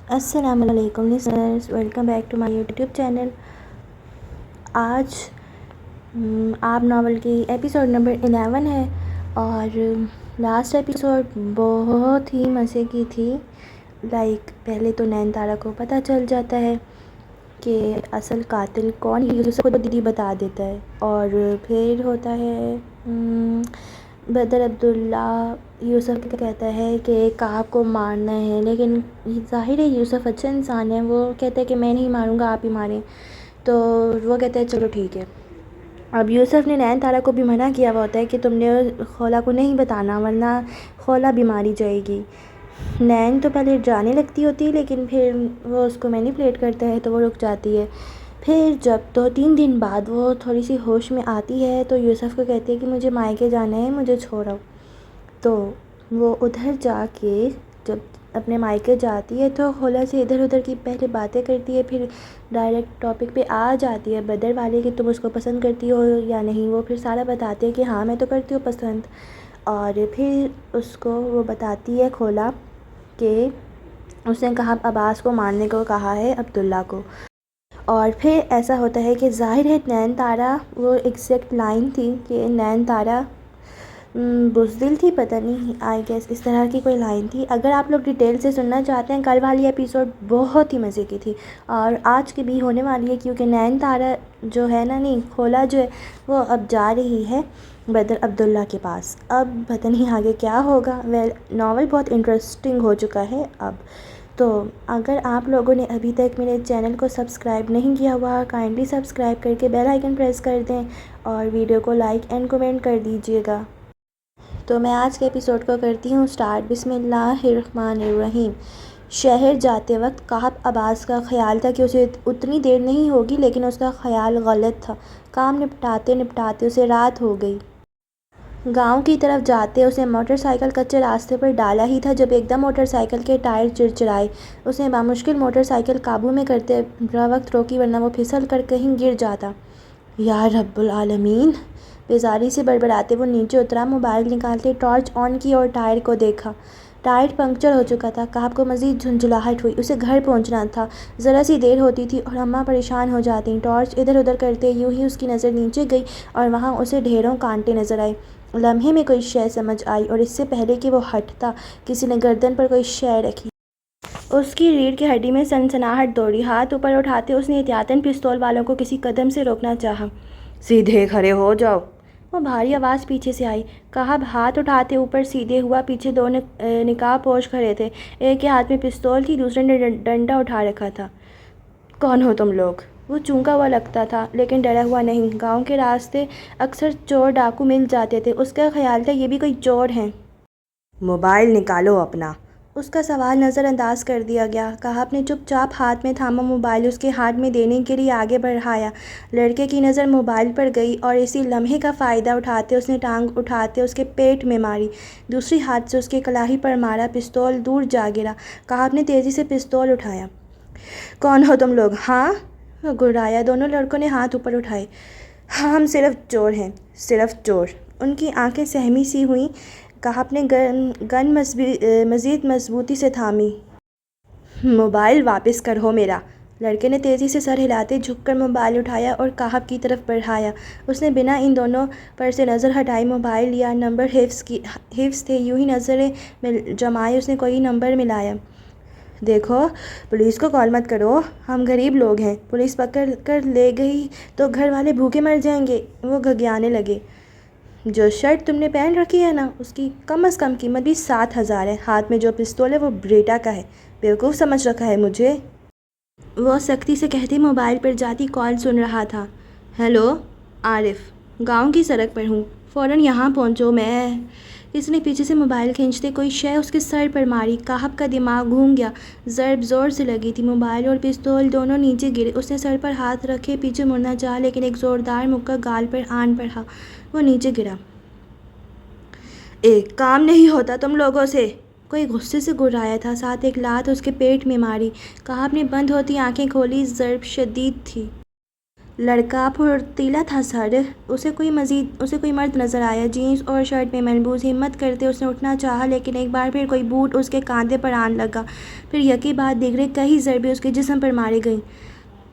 السلام علیکم listeners, welcome back to my YouTube channel. آج آپ ناول کی ایپیسوڈ نمبر 11 ہے اور لاسٹ ایپیسوڈ بہت ہی مزے کی تھی۔ پہلے تو نین تارا کو پتہ چل جاتا ہے کہ اصل قاتل کون ہے، یوسف کو دیدی بتا دیتا ہے، اور پھر ہوتا ہے بدر عبداللہ یوسف کو کہتا ہے کہ کعب کو مارنا ہے، لیکن ظاہر ہے یوسف اچھا انسان ہے، وہ کہتا ہے کہ میں نہیں ماروں گا، آپ ہی ماریں۔ تو وہ کہتا ہے چلو ٹھیک ہے۔ اب یوسف نے نین تارا کو بھی منع کیا ہوا ہوتا ہے کہ تم نے خولا کو نہیں بتانا ورنہ خولا بھی ماری جائے گی۔ نین تو پہلے ڈرانے لگتی ہوتی ہے، لیکن پھر وہ اس کو مینیپولیٹ کرتا ہے تو وہ رک جاتی ہے۔ پھر جب 2-3 دن بعد وہ تھوڑی سی ہوش میں آتی ہے تو یوسف کو کہتی ہے کہ مجھے مائکے جانا ہے، مجھے چھوڑو۔ تو وہ ادھر جا کے جب اپنے مائکے جاتی ہے تو خولا سے ادھر ادھر کی پہلے باتیں کرتی ہے، پھر ڈائریکٹ ٹاپک پہ آ جاتی ہے بدر والے کہ تم اس کو پسند کرتی ہو یا نہیں۔ وہ پھر سارا بتاتے ہیں کہ ہاں میں تو کرتی ہوں پسند، اور پھر اس کو وہ بتاتی ہے خولا کہ اس نے کہا عباس کو مارنے کو کہا ہے عبداللہ کو۔ اور پھر ایسا ہوتا ہے کہ ظاہر ہے نین تارا، وہ ایگزیکٹ لائن تھی کہ نین تارا بزدل تھی، پتہ نہیں، آئی گیس اس طرح کی کوئی لائن تھی۔ اگر آپ لوگ ڈیٹیل سے سننا چاہتے ہیں، کل والی ایپیسوڈ بہت ہی مزے کی تھی اور آج کی بھی ہونے والی ہے، کیونکہ نین تارا جو ہے نا، نہیں خولا جو ہے وہ اب جا رہی ہے بدر عبداللہ کے پاس۔ اب پتہ نہیں آگے کیا ہوگا۔ ناول بہت انٹرسٹنگ ہو چکا ہے اب تو۔ اگر آپ لوگوں نے ابھی تک میرے چینل کو سبسکرائب نہیں کیا ہوا، کائنڈلی سبسکرائب کر کے بیل آئیکن پریس کر دیں اور ویڈیو کو لائک اینڈ کمنٹ کر دیجیے گا۔ تو میں آج کے ایپیسوڈ کو کرتی ہوں سٹارٹ۔ بسم اللہ الرحمن الرحیم۔ شہر جاتے وقت کعب عباس کا خیال تھا کہ اسے اتنی دیر نہیں ہوگی، لیکن اس کا خیال غلط تھا۔ کام نپٹاتے نپٹاتے اسے رات ہو گئی۔ گاؤں کی طرف جاتے اسے موٹر سائیکل کچے راستے پر ڈالا ہی تھا جب ایک دم موٹر سائیکل کے ٹائر چرچرائے۔ اس نے بامشکل موٹر سائیکل قابو میں کرتے وقت روکی، ورنہ وہ پھسل کر کہیں گر جاتا۔ یا رب العالمین! بیزاری سے بڑبڑاتے وہ نیچے اترا، موبائل نکالتے ٹارچ آن کی اور ٹائر کو دیکھا۔ ٹائر پنکچر ہو چکا تھا۔ کعب کو مزید جھنجھلاہٹ ہوئی، اسے گھر پہنچنا تھا۔ ذرا سی دیر ہوتی تھی اور اماں پریشان ہو جاتیں۔ ٹارچ ادھر ادھر کرتے یوں ہی اس کی نظر نیچے گئی اور وہاں اسے ڈھیروں کانٹے نظر آئے۔ لمحے میں کوئی شے سمجھ آئی اور اس سے پہلے کہ وہ ہٹتا کسی نے گردن پر کوئی شے رکھی۔ اس کی ریڑھ کی ہڈی میں سنسناہٹ دوڑی۔ ہاتھ اوپر اٹھاتے اس نے احتیاطاً پستول والوں کو کسی قدم سے روکنا چاہا۔ سیدھے کھڑے ہو جاؤ، وہ بھاری آواز پیچھے سے آئی۔ کعب ہاتھ اٹھاتے اوپر سیدھے ہوا۔ پیچھے دو نقاب پوش کھڑے تھے، ایک کے ہاتھ میں پستول تھی، دوسرے نے ڈنڈا اٹھا رکھا تھا۔ کون ہو تم لوگ؟ وہ چونکا ہوا لگتا تھا لیکن ڈرا ہوا نہیں۔ گاؤں کے راستے اکثر چور ڈاکو مل جاتے تھے، اس کا خیال تھا یہ بھی کوئی چور ہیں۔ موبائل نکالو اپنا۔ اس کا سوال نظر انداز کر دیا گیا۔ کعب نے چپ چاپ ہاتھ میں تھاما موبائل اس کے ہاتھ میں دینے کے لیے آگے بڑھایا۔ لڑکے کی نظر موبائل پر گئی اور اسی لمحے کا فائدہ اٹھاتے اس نے ٹانگ اٹھاتے اس کے پیٹ میں ماری، دوسری ہاتھ سے اس کے کلاہی پر مارا۔ پستول دور جا گرا۔ کعب نے تیزی سے پستول اٹھایا۔ کون ہو تم لوگ؟ ہاں؟ وہ گڑایا۔ دونوں لڑکوں نے ہاتھ اوپر اٹھائے۔ ہم صرف چور ہیں، صرف چور۔ ان کی آنکھیں سہمی سی ہوئیں۔ کعب نے گن مزید مضبوطی سے تھامی۔ موبائل واپس کرو میرا۔ لڑکے نے تیزی سے سر ہلاتے جھک کر موبائل اٹھایا اور کعب کی طرف بڑھایا۔ اس نے بنا ان دونوں پر سے نظر ہٹائے موبائل لیا۔ نمبر حفظ تھے، یوں ہی نظریں جمائے اس نے کوئی نمبر ملایا۔ دیکھو، پولیس کو کال مت کرو، ہم غریب لوگ ہیں، پولیس پکڑ کر لے گئی تو گھر والے بھوکے مر جائیں گے۔ وہ گھگیانے لگے۔ جو شرٹ تم نے پہن رکھی ہے نا، اس کی کم از کم قیمت بھی 7,000 ہے۔ ہاتھ میں جو پستول ہے وہ بریٹا کا ہے، بیوقوف سمجھ رکھا ہے مجھے؟ وہ سختی سے کہتے موبائل پر جاتی کال سن رہا تھا۔ ہیلو، عارف، گاؤں کی سڑک پر ہوں، فوراً یہاں پہنچو۔ میں اس نے پیچھے سے موبائل کھینچتے کوئی شے اس کے سر پر ماری۔ کعب کا دماغ گھوم گیا۔ ضرب زور سے لگی تھی، موبائل اور پستول دونوں نیچے گرے۔ اس نے سر پر ہاتھ رکھے پیچھے مڑنا چاہا لیکن ایک زوردار مکہ گال پر آن پڑا، وہ نیچے گرا۔ ایک کام نہیں ہوتا تم لوگوں سے، کوئی غصے سے گرایا تھا، ساتھ ایک لات اس کے پیٹ میں ماری۔ کعب نے بند ہوتی آنکھیں کھولی۔ ضرب شدید تھی۔ لڑکا پھرتیلا تھا سر. اسے کوئی مرد نظر آیا. جینس اور شرٹ میں ملبوس. ہمت کرتے اس نے اٹھنا چاہا لیکن ایک بار پھر کوئی بوٹ اس کے کاندھے پر آن لگا. پھر یکے بعد دیگرے کئی ضربیں اس کے جسم پر ماری گئیں.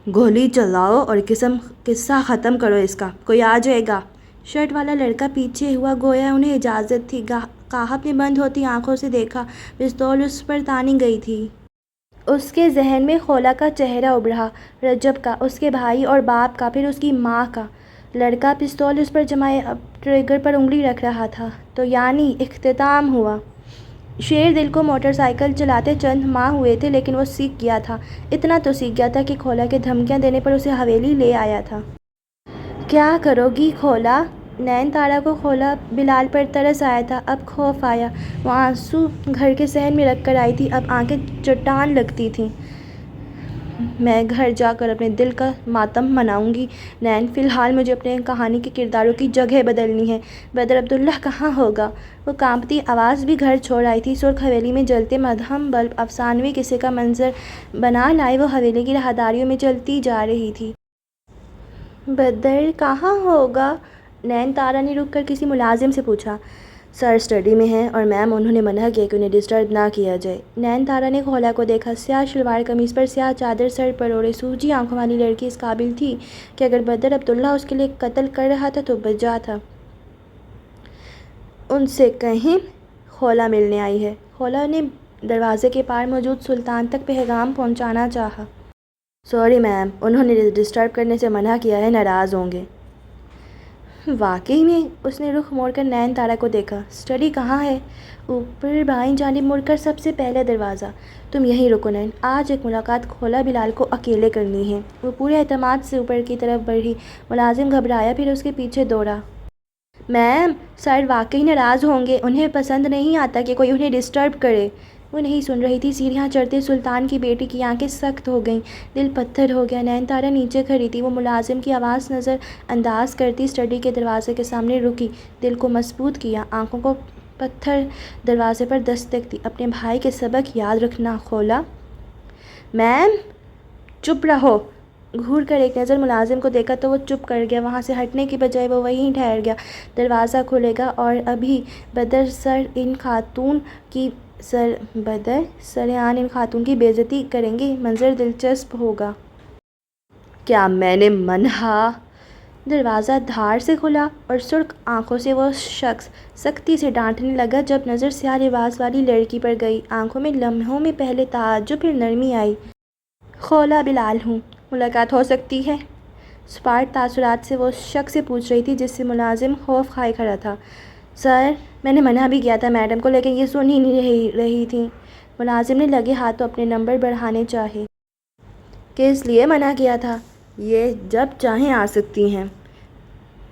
گولی چلاؤ اور قصہ ختم کرو اس کا. کوئی آ جائے گا. شرٹ والا لڑکا پیچھے ہوا گویا انہیں اجازت تھی. کاہب نے بند ہوتی آنکھوں سے دیکھا. پستول اس پر تانی گئی تھی. اس کے ذہن میں خولا کا چہرہ ابھرا. رجب کا، اس کے بھائی اور باپ کا، پھر اس کی ماں کا. لڑکا پستول اس پر جمائے اب ٹریگر پر انگلی رکھ رہا تھا. تو یعنی اختتام ہوا. شیر دل کو موٹر سائیکل چلاتے چند ماہ ہوئے تھے لیکن وہ سیکھ گیا تھا. اتنا تو سیکھ گیا تھا کہ خولا کے دھمکیاں دینے پر اسے حویلی لے آیا تھا. کیا کرو گی خولا؟ نین تارا کو خولا بلال پر ترس آیا تھا. اب خوف آیا. وہ آنسو گھر کے صحن میں رکھ کر آئی تھی. اب آنکھیں چٹان لگتی تھیں. میں گھر جا کر اپنے دل کا ماتم مناؤں گی نین. فی الحال مجھے اپنے کہانی کے کرداروں کی جگہ بدلنی ہے. بدر عبداللہ کہاں ہوگا؟ وہ کانپتی آواز بھی گھر چھوڑ آئی تھی. سرخ حویلی میں جلتے مدھم بلب افسانوی قصے کا منظر بنا لائے وہ حویلی کی راہداریوں میں چلتی جا رہی تھی. بدر کہاں ہوگا؟ نین تارا نے رک کر کسی ملازم سے پوچھا. سر اسٹڈی میں ہیں اور میم انہوں نے منع کیا کہ انہیں ڈسٹرب نہ کیا جائے. نین تارا نے خولا کو دیکھا. سیاہ شلوار قمیص پر سیاہ چادر سر پر اوڑھے سوجی آنکھوں والی لڑکی اس قابل تھی کہ اگر بدر عبداللہ اس کے لیے قتل کر رہا تھا تو بجا تھا. ان سے کہیں خولا ملنے آئی ہے. خولا نے دروازے کے پار موجود سلطان تک پیغام پہنچانا چاہا. سوری میم، انہوں نے ڈسٹرب کرنے سے منع کیا ہے، ناراض ہوں گے. واقعی میں؟ اس نے رخ موڑ کر نین تارا کو دیکھا. اسٹڈی کہاں ہے؟ اوپر بائیں جانب مڑ کر سب سے پہلے دروازہ. تم یہیں رکو نین، آج ایک ملاقات خولا بلال کو اکیلے کرنی ہے. وہ پورے اعتماد سے اوپر کی طرف بڑھی. ملازم گھبرایا پھر اس کے پیچھے دوڑا. میم، سر واقعی ناراض ہوں گے. انہیں پسند نہیں آتا کہ کوئی انہیں ڈسٹرب کرے. وہ نہیں سن رہی تھی. سیڑھیاں چڑھتے سلطان کی بیٹی کی آنکھیں سخت ہو گئیں. دل پتھر ہو گیا. نین تارا نیچے کھڑی تھی. وہ ملازم کی آواز نظر انداز کرتی اسٹڈی کے دروازے کے سامنے رکی. دل کو مضبوط کیا. آنکھوں کو پتھر دروازے پر دستک دی. اپنے بھائی کے سبق یاد رکھنا خولا. میم، چپ رہو. گھور کر ایک نظر ملازم کو دیکھا تو وہ چپ کر گیا. وہاں سے ہٹنے کی بجائے وہ وہیں ٹھہر گیا. دروازہ کھلے گا اور ابھی بدر سرعان ان خاتون کی بے عزتی کریں گے. منظر دلچسپ ہوگا. کیا میں نے منع؟ دروازہ دھار سے کھلا اور سرخ آنکھوں سے وہ شخص سختی سے ڈانٹنے لگا. جب نظر سیاہ لباس والی لڑکی پر گئی آنکھوں میں لمحوں میں پہلے تعجب پھر نرمی آئی. خولا بلال ہوں. ملاقات ہو سکتی ہے؟ سپاٹ تاثرات سے وہ شخص سے پوچھ رہی تھی جس سے ملازم خوف کھائے کھڑا تھا. سر، میں نے منع بھی کیا تھا میڈم کو لیکن یہ سن ہی نہیں رہی تھیں. ملازم نے لگے ہاتھوں اپنے نمبر بڑھانے چاہے. کس لیے منع کیا تھا؟ یہ جب چاہیں آ سکتی ہیں.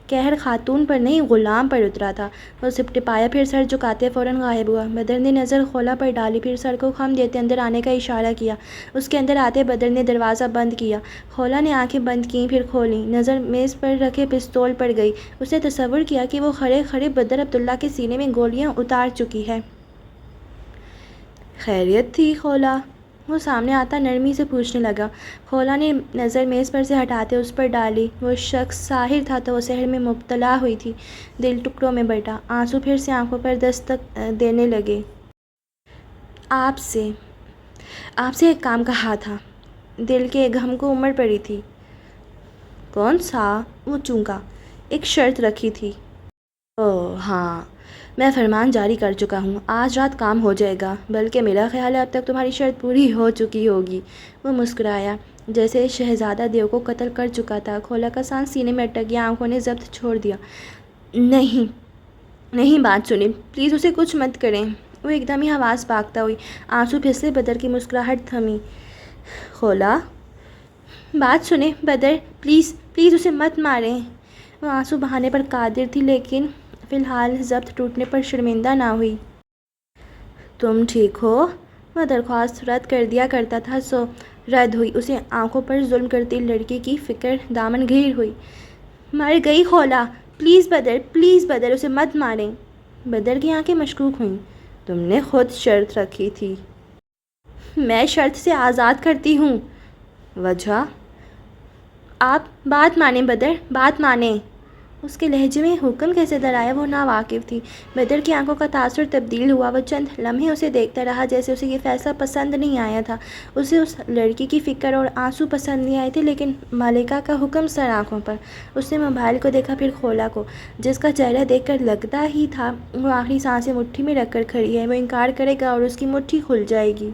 قہر خاتون پر نہیں غلام پر اترا تھا. وہ سپٹپایا پھر سر جھکاتے فوراً غائب ہوا. بدر نے نظر خولا پر ڈالی پھر سر کو خم دیتے اندر آنے کا اشارہ کیا. اس کے اندر آتے بدر نے دروازہ بند کیا. خولا نے آنکھیں بند کیں پھر کھولیں. نظر میز پر رکھے پستول پر گئی. اس نے تصور کیا کہ وہ کھڑے کھڑے بدر عبداللہ کے سینے میں گولیاں اتار چکی ہے. خیریت تھی خولا؟ وہ سامنے آتا نرمی سے پوچھنے لگا. خولا نے نظر میز پر سے ہٹاتے اس پر ڈالی. وہ شخص ساحر تھا تو وہ سحر میں مبتلا ہوئی تھی. دل ٹکڑوں میں بٹا. آنسو پھر سے آنکھوں پر دستک دینے لگے. آپ سے ایک کام کہا تھا. دل کے غم کو عمر پڑی تھی. کون سا؟ وہ چونکا. ایک شرط رکھی تھی. اوہ ہاں، میں فرمان جاری کر چکا ہوں. آج رات کام ہو جائے گا. بلکہ میرا خیال ہے اب تک تمہاری شرط پوری ہو چکی ہوگی. وہ مسکرایا جیسے شہزادہ دیو کو قتل کر چکا تھا. خولا کا سانس سینے میں اٹک گیا. آنکھوں نے ضبط چھوڑ دیا. نہیں بات سنیں پلیز، اسے کچھ مت کریں. وہ ایک دم ہی آواز پاکتا ہوئی. آنسو پھسلے. بدر کی مسکراہٹ تھمی. خولا، بات سنیں بدر، پلیز اسے مت ماریں. وہ آنسو بہانے پر قادر تھی لیکن فی الحال ضبط ٹوٹنے پر شرمندہ نہ ہوئی. تم ٹھیک ہو؟ وہ درخواست رد کر دیا کرتا تھا سو رد ہوئی. اسے آنکھوں پر ظلم کرتی لڑکی کی فکر دامن گھیر ہوئی. مر گئی خولا. پلیز بدر اسے مت ماریں. بدر کی آنکھیں مشکوک ہوئیں. تم نے خود شرط رکھی تھی. میں شرط سے آزاد کرتی ہوں. وجہ؟ آپ بات مانیں بدر، بات مانیں۔ اس کے لہجے میں حکم کیسے درایا وہ ناواقف تھی۔ بدر کی آنکھوں کا تاثر تبدیل ہوا، وہ چند لمحے اسے دیکھتا رہا جیسے اسے یہ فیصلہ پسند نہیں آیا تھا۔ اسے اس لڑکی کی فکر اور آنسو پسند نہیں آئے تھے، لیکن ملکہ کا حکم سر آنکھوں پر۔ اس نے موبائل کو دیکھا، پھر کھولا کو، جس کا چہرہ دیکھ کر لگتا ہی تھا وہ آخری سانسیں مٹھی میں رکھ کر کھڑی ہے۔ وہ انکار کرے گا اور اس کی مٹھی کھل جائے گی۔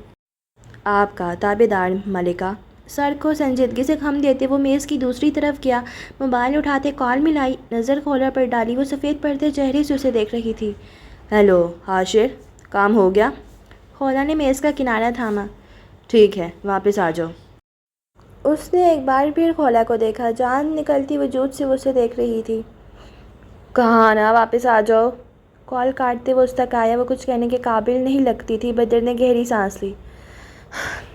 آپ کا تابعدار ملکہ۔ سر کو سنجیدگی سے خم دیتے وہ میز کی دوسری طرف گیا، موبائل اٹھاتے کال ملائی، نظر کھولا پر ڈالی۔ وہ سفید پردے چہرے سے اسے دیکھ رہی تھی۔ ہیلو حاشر، کام ہو گیا؟ کھولا نے میز کا کنارہ تھاما۔ ٹھیک ہے، واپس آ جاؤ۔ اس نے ایک بار پھر کھولا کو دیکھا، جان نکلتی وجود سے وہ اسے دیکھ رہی تھی۔ کہاں نا، واپس آ جاؤ۔ کال کاٹتے وہ اس تک آیا، وہ کچھ کہنے کے قابل نہیں لگتی تھی۔ بدر نے گہری سانس لی۔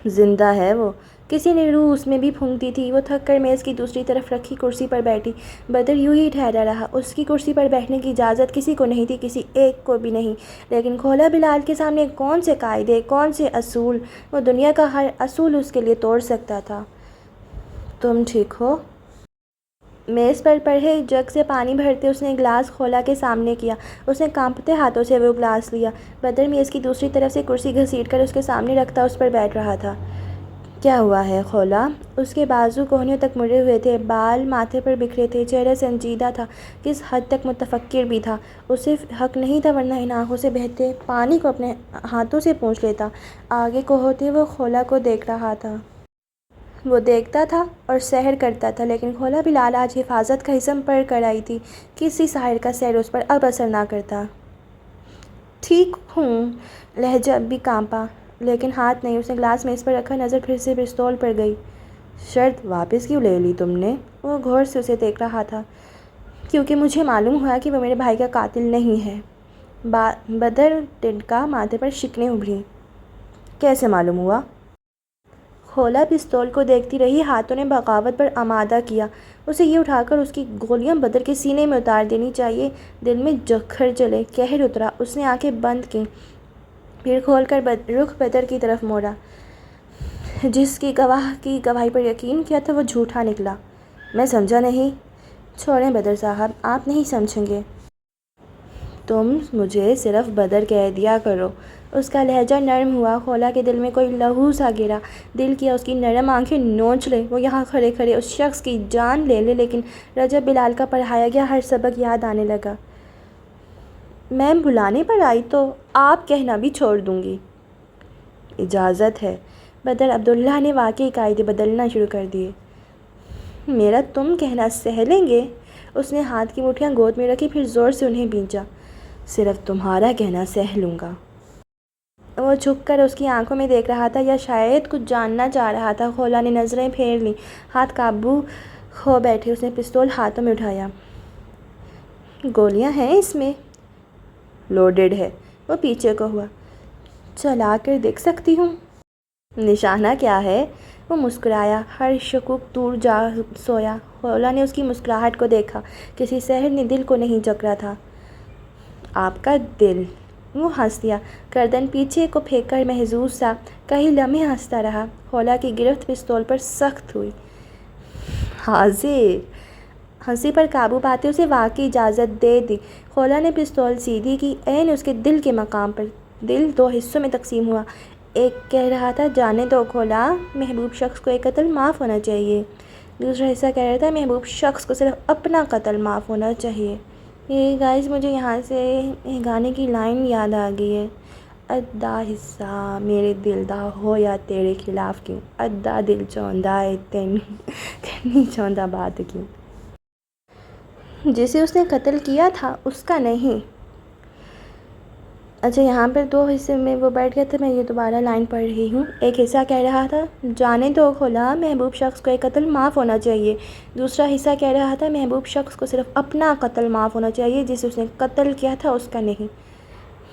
زندہ ہے وہ، کسی نے روح اس میں بھی پھونکتی تھی۔ وہ تھک کر میز کی دوسری طرف رکھی کرسی پر بیٹھی۔ بدر یوں ہی ٹھہرا رہا، اس کی کرسی پر بیٹھنے کی اجازت کسی کو نہیں تھی، کسی ایک کو بھی نہیں۔ لیکن کھولا بلال کے سامنے کون سے قاعدے، کون سے اصول؟ وہ دنیا کا ہر اصول اس کے لیے توڑ سکتا تھا۔ تم ٹھیک ہو؟ میز پر پڑے جگ سے پانی بھرتے اس نے گلاس کھولا کے سامنے کیا۔ اس نے کانپتے ہاتھوں سے وہ گلاس لیا۔ بدر میز کی دوسری طرف سے کرسی گھسیٹ کر اس کے سامنے رکھتا اس پر بیٹھ رہا تھا۔ کیا ہوا ہے کھولا؟ اس کے بازو کوہنیوں تک مڑے ہوئے تھے، بال ماتھے پر بکھرے تھے، چہرہ سنجیدہ تھا، کس حد تک متفکر بھی تھا۔ اسے حق نہیں تھا ورنہ ان آنکھوں سے بہتے پانی کو اپنے ہاتھوں سے پونچھ لیتا۔ آگے کو ہوتے وہ کھولا کو دیکھ رہا تھا۔ وہ دیکھتا تھا اور سحر کرتا تھا، لیکن کھولا بلال آج حفاظت کا حصن پر کر آئی تھی۔ کسی ساحر کا سحر اس پر اب اثر نہ کرتا۔ ٹھیک ہوں، لہجہ اب بھی کانپا، لیکن ہاتھ نہیں۔ اس نے گلاس میز پر رکھا، نظر پھر سے پستول پر گئی۔ شرط واپس کیوں لے لی تم نے؟ وہ غور سے اسے دیکھ رہا تھا۔ کیونکہ مجھے معلوم ہوا کہ وہ میرے بھائی کا قاتل نہیں ہے۔ بدر ٹنڈکا، ماتھے پر شکنیں ابھریں۔ کیسے معلوم ہوا؟ کھولا پستول کو دیکھتی رہی، ہاتھوں نے بغاوت پر آمادہ کیا۔ اسے یہ اٹھا کر اس کی گولیاں بدر کے سینے میں اتار دینی چاہیے۔ دل میں جکھر چلے، قہر اترا۔ اس نے آنکھیں بند کیں، پھر کھول کر رخ بدر کی طرف موڑا۔ جس کی گواہی پر یقین کیا تھا وہ جھوٹا نکلا۔ میں سمجھا نہیں۔ چھوڑیں بدر صاحب، آپ نہیں سمجھیں گے۔ تم مجھے صرف بدر کہہ دیا کرو۔ اس کا لہجہ نرم ہوا، کھولا کے دل میں کوئی لہو سا گرا۔ دل کیا اس کی نرم آنکھیں نوچ لے، وہ یہاں کھڑے کھڑے اس شخص کی جان لے لے، لیکن رجب بلال کا پڑھایا گیا ہر سبق یاد آنے لگا۔ میں بلانے پر آئی تو آپ کہنا بھی چھوڑ دوں گی۔ اجازت ہے۔ بدر عبداللہ نے واقعی قاعدے بدلنا شروع کر دیے۔ میرا تم کہنا سہ لیں گے؟ اس نے ہاتھ کی مٹھیاں گود میں رکھی، پھر زور سے انہیں بھینچا۔ صرف تمہارا کہنا سہ لوں گا۔ وہ جھک کر اس کی آنکھوں میں دیکھ رہا تھا، یا شاید کچھ جاننا چاہ رہا تھا۔ کھولا نے نظریں پھیر لیں، ہاتھ قابو کھو بیٹھے۔ اس نے پستول ہاتھوں میں اٹھایا۔ گولیاں ہیں اس میں؟ لوڈڈ ہے۔ وہ پیچھے کو ہوا۔ چلا کر دیکھ سکتی ہوں؟ نشانہ کیا ہے؟ وہ مسکرایا۔ ہر شکوک دور جا سویا۔ کھولا نے اس کی مسکراہٹ کو دیکھا، کسی سحر نے دل کو نہیں جکڑا تھا۔ آپ کا دل؟ وہ ہنس دیا، گردن پیچھے کو پھینک کر محظوظ سا۔ کئی لمحے ہنستا رہا۔ کھولا کی گرفت پستول پر سخت ہوئی۔ حاضر۔ ہنسی پر قابو پاتے اسے واقعی اجازت دے دی۔ کھولا نے پستول سیدھی کی، عین اس کے دل کے مقام پر۔ دل دو حصوں میں تقسیم ہوا۔ ایک کہہ رہا تھا جانے دو کھولا، محبوب شخص کو ایک قتل معاف ہونا چاہیے۔ دوسرا حصہ کہہ رہا تھا محبوب شخص کو صرف اپنا قتل معاف ہونا چاہیے۔ یہ گائز مجھے یہاں سے گانے کی لائن یاد آ گئی ہے۔ ادھا حصہ میرے دل دا ہو یا تیرے خلاف کیوں، ادھا دل چاہندا ہے تینوں کرنی چاہندا بات کیوں۔ جسے اس نے قتل کیا تھا اس کا نہیں۔ اچھا، یہاں پر دو حصے میں وہ بیٹھ گیا تھا، میں یہ دوبارہ لائن پڑھ رہی ہوں۔ ایک حصہ کہہ رہا تھا جانے دو کھولا، محبوب شخص کو ایک قتل معاف ہونا چاہیے۔ دوسرا حصہ کہہ رہا تھا محبوب شخص کو صرف اپنا قتل معاف ہونا چاہیے، جسے اس نے قتل کیا تھا اس کا نہیں۔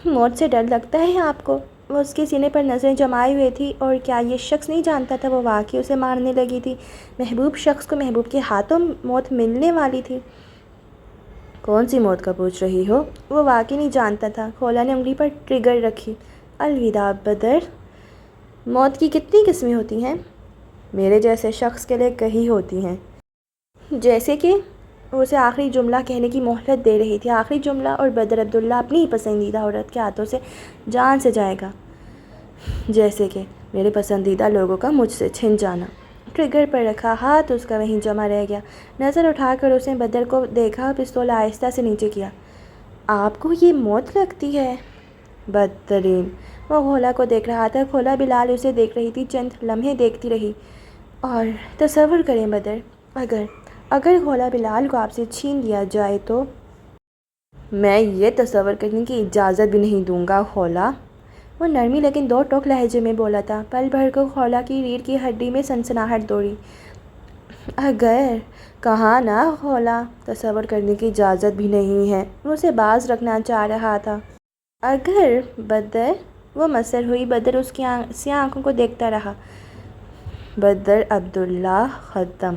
موت سے ڈر لگتا ہے آپ کو؟ وہ اس کے سینے پر نظریں جمائے ہوئے تھی، اور کیا یہ شخص نہیں جانتا تھا وہ واقعی اسے مارنے لگی تھی؟ محبوب شخص کو محبوب کے ہاتھوں موت ملنے والی تھی۔ کون سی موت کا پوچھ رہی ہو؟ وہ واقعی نہیں جانتا تھا۔ کھولا نے انگلی پر ٹریگر رکھی۔ الوداع بدر۔ موت کی کتنی قسمیں ہوتی ہیں؟ میرے جیسے شخص کے لیے کئی ہوتی ہیں۔ جیسے کہ وہ اسے آخری جملہ کہنے کی مہلت دے رہی تھی، آخری جملہ، اور بدر عبداللہ اپنی ہی پسندیدہ عورت کے ہاتھوں سے جان سے جائے گا، جیسے کہ میرے پسندیدہ لوگوں کا مجھ سے چھن جانا۔ ٹریگر پر رکھا ہاتھ اس کا وہیں جمع رہ گیا۔ نظر اٹھا کر اس نے بدر کو دیکھا، پستول آہستہ سے نیچے کیا۔ آپ کو یہ موت لگتی ہے؟ بدترین۔ وہ کھولا کو دیکھ رہا تھا، کھولا بلال اسے دیکھ رہی تھی، چند لمحے دیکھتی رہی۔ اور تصور کریں بدر، اگر کھولا بلال کو آپ سے چھین لیا جائے تو؟ میں یہ تصور کرنے کی اجازت بھی نہیں دوں گا کھولا۔ وہ نرمی لیکن دو ٹوک لہجے میں بولا تھا۔ پل بھر کو کھولا کی ریڑھ کی ہڈی میں سنسناہٹ دوڑی۔ اگر کہاں نا کھولا، تصور کرنے کی اجازت بھی نہیں ہے۔ وہ اسے باز رکھنا چاہ رہا تھا۔ اگر بدر، وہ مسر ہوئی۔ بدر اس کی سیاہ آنکھوں کو دیکھتا رہا۔ بدر عبداللہ ختم۔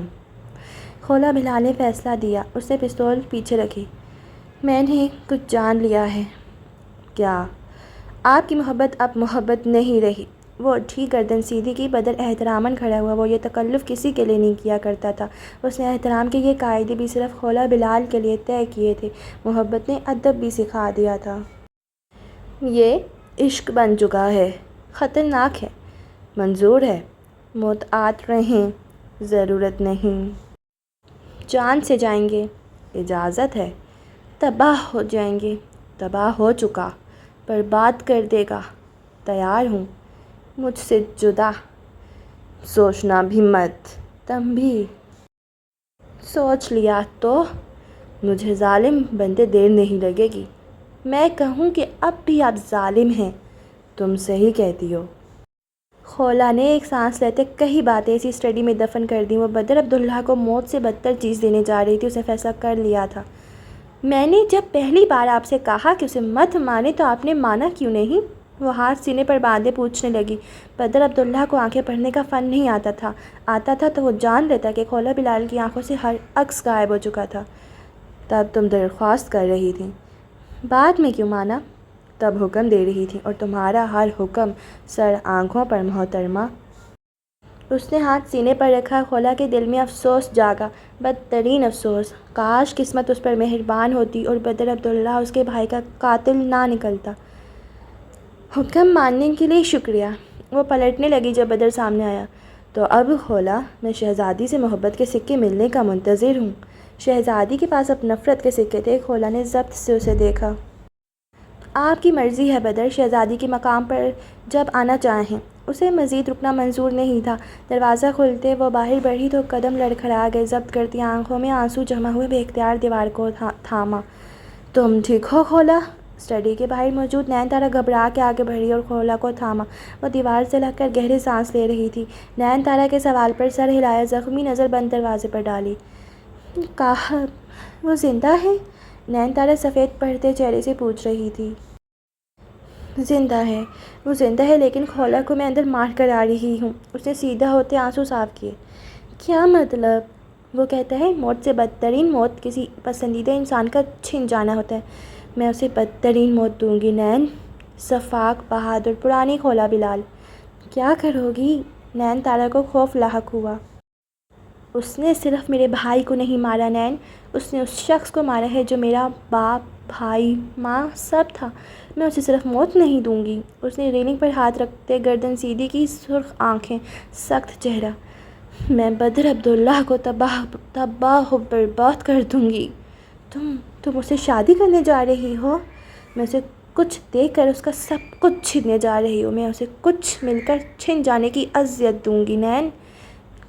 کھولا بلال نے فیصلہ دیا۔ اس نے پستول پیچھے رکھی۔ میں نے کچھ جان لیا ہے۔ کیا؟ آپ کی محبت اب محبت نہیں رہی۔ وہ اٹھی، گردن سیدھی کی۔ بدر احتراماً کھڑا ہوا۔ وہ یہ تکلف کسی کے لیے نہیں کیا کرتا تھا۔ اس نے احترام کے یہ قاعدے بھی صرف کھولا بلال کے لیے طے کیے تھے۔ محبت نے ادب بھی سکھا دیا تھا۔ یہ عشق بن چکا ہے، خطرناک ہے، منظور ہے، محتاط رہیں، ضرورت نہیں۔ جان سے جائیں گے، اجازت ہے۔ تباہ ہو جائیں گے، تباہ ہو چکا، برباد کر دے گا، تیار ہوں، مجھ سے جدا۔ سوچنا بھی مت، تم بھی۔ سوچ لیا تو مجھے ظالم بنتے دیر نہیں لگے گی۔ میں کہوں کہ اب بھی آپ ظالم ہیں۔ تم صحیح کہتی ہو۔ کھولا نے ایک سانس لیتے کئی باتیں ایسی اسٹڈی میں دفن کر دیں۔ وہ بدر عبداللہ کو موت سے بدتر چیز دینے جا رہی تھی۔ اس نے فیصلہ کر لیا تھا۔ میں نے جب پہلی بار آپ سے کہا کہ اسے مت مانے تو آپ نے مانا کیوں نہیں؟ وہ ہاتھ سینے پر باندھے پوچھنے لگی۔ بدر عبداللہ کو آنکھیں پڑھنے کا فن نہیں آتا تھا تو وہ جان لیتا کہ کھولا بلال کی آنکھوں سے ہر عکس غائب ہو چکا تھا۔ تب تم درخواست کر رہی تھی، بعد میں کیوں مانا؟ تب حکم دے رہی تھی، اور تمہارا ہر حکم سر آنکھوں پر محترمہ۔ اس نے ہاتھ سینے پر رکھا۔ کھولا کے دل میں افسوس جاگا، بدترین افسوس۔ کاش قسمت اس پر مہربان ہوتی اور بدر عبداللہ اس کے بھائی کا قاتل نہ نکلتا۔ حکم ماننے کے لیے شکریہ۔ وہ پلٹنے لگی جب بدر سامنے آیا۔ تو اب کھولا، میں شہزادی سے محبت کے سکے ملنے کا منتظر ہوں۔ شہزادی کے پاس اب نفرت کے سکے تھے۔ کھولا نے ضبط سے اسے دیکھا۔ آپ کی مرضی ہے بدر، شہزادی کے مقام پر جب آنا چاہیں۔ اسے مزید رکنا منظور نہیں تھا۔ دروازہ کھلتے وہ باہر بڑھی تو قدم لڑکھڑا گئے۔ ضبط کرتی آنکھوں میں آنسو جمع ہوئے، بے اختیار دیوار کو تھاما۔ تم ٹھیک ہو کھولا؟ اسٹڈی کے باہر موجود نین تارا گھبرا کے آگے بڑھی اور کھولا کو تھاما۔ وہ دیوار سے لگ کر گہری سانس لے رہی تھی۔ نین تارا کے سوال پر سر ہلایا، زخمی نظر بند دروازے پر ڈالی۔ کہا وہ زندہ ہے؟ نین تارا سفید پڑھتے چہرے سے پوچھ رہی تھی۔ زندہ ہے، وہ زندہ ہے، لیکن کھولا کو میں اندر مار کر آ رہی ہوں۔ اس نے سیدھا ہوتے آنسو صاف کیے۔ کیا مطلب؟ وہ کہتا ہے موت سے بدترین موت کسی پسندیدہ انسان کا چھن جانا ہوتا ہے۔ میں اسے بدترین موت دوں گی نین۔ شفاق بہادر پرانی کھولا بلال۔ کیا کرو گی؟ نین تارا کو خوف لاحق ہوا۔ اس نے صرف میرے بھائی کو نہیں مارا نین، اس نے اس شخص کو مارا ہے جو میرا باپ، بھائی، ماں سب تھا۔ میں اسے صرف موت نہیں دوں گی۔ اس نے ریلنگ پر ہاتھ رکھتے گردن سیدھی کی، سرخ آنکھیں، سخت چہرہ۔ میں بدر عبداللہ کو تباہ و برباد کر دوں گی۔ تم اسے شادی کرنے جا رہی ہو؟ میں اسے کچھ دے کر اس کا سب کچھ چھیننے جا رہی ہوں۔ میں اسے کچھ مل کر چھن جانے کی اذیت دوں گی نین۔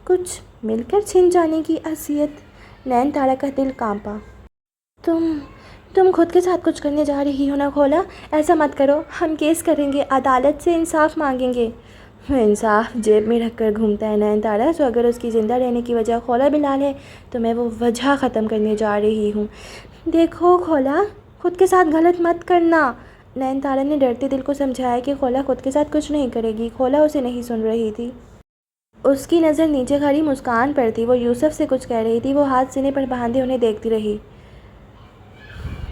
کچھ مل کر چھن جانے کی اذیت؟ نین تارا کا دل کانپا۔ تم خود کے ساتھ کچھ کرنے جا رہی ہو نا کھولا؟ ایسا مت کرو، ہم کیس کریں گے، عدالت سے انصاف مانگیں گے۔ وہ انصاف جیب میں رکھ کر گھومتا ہے نین تارا، تو اگر اس کی زندہ رہنے کی وجہ کھولا بلال ہے تو میں وہ وجہ ختم کرنے جا رہی ہوں۔ دیکھو کھولا، خود کے ساتھ غلط مت کرنا۔ نین تارا نے ڈرتے دل کو سمجھایا کہ کھولا خود کے ساتھ کچھ نہیں کرے گی۔ کھولا اسے نہیں سن رہی تھی۔ اس کی نظر نیچے کھڑی مسکان پر تھی۔ وہ یوسف سے کچھ کہہ رہی تھی۔ وہ ہاتھ سینے پر باندھے انہیں دیکھتی رہی۔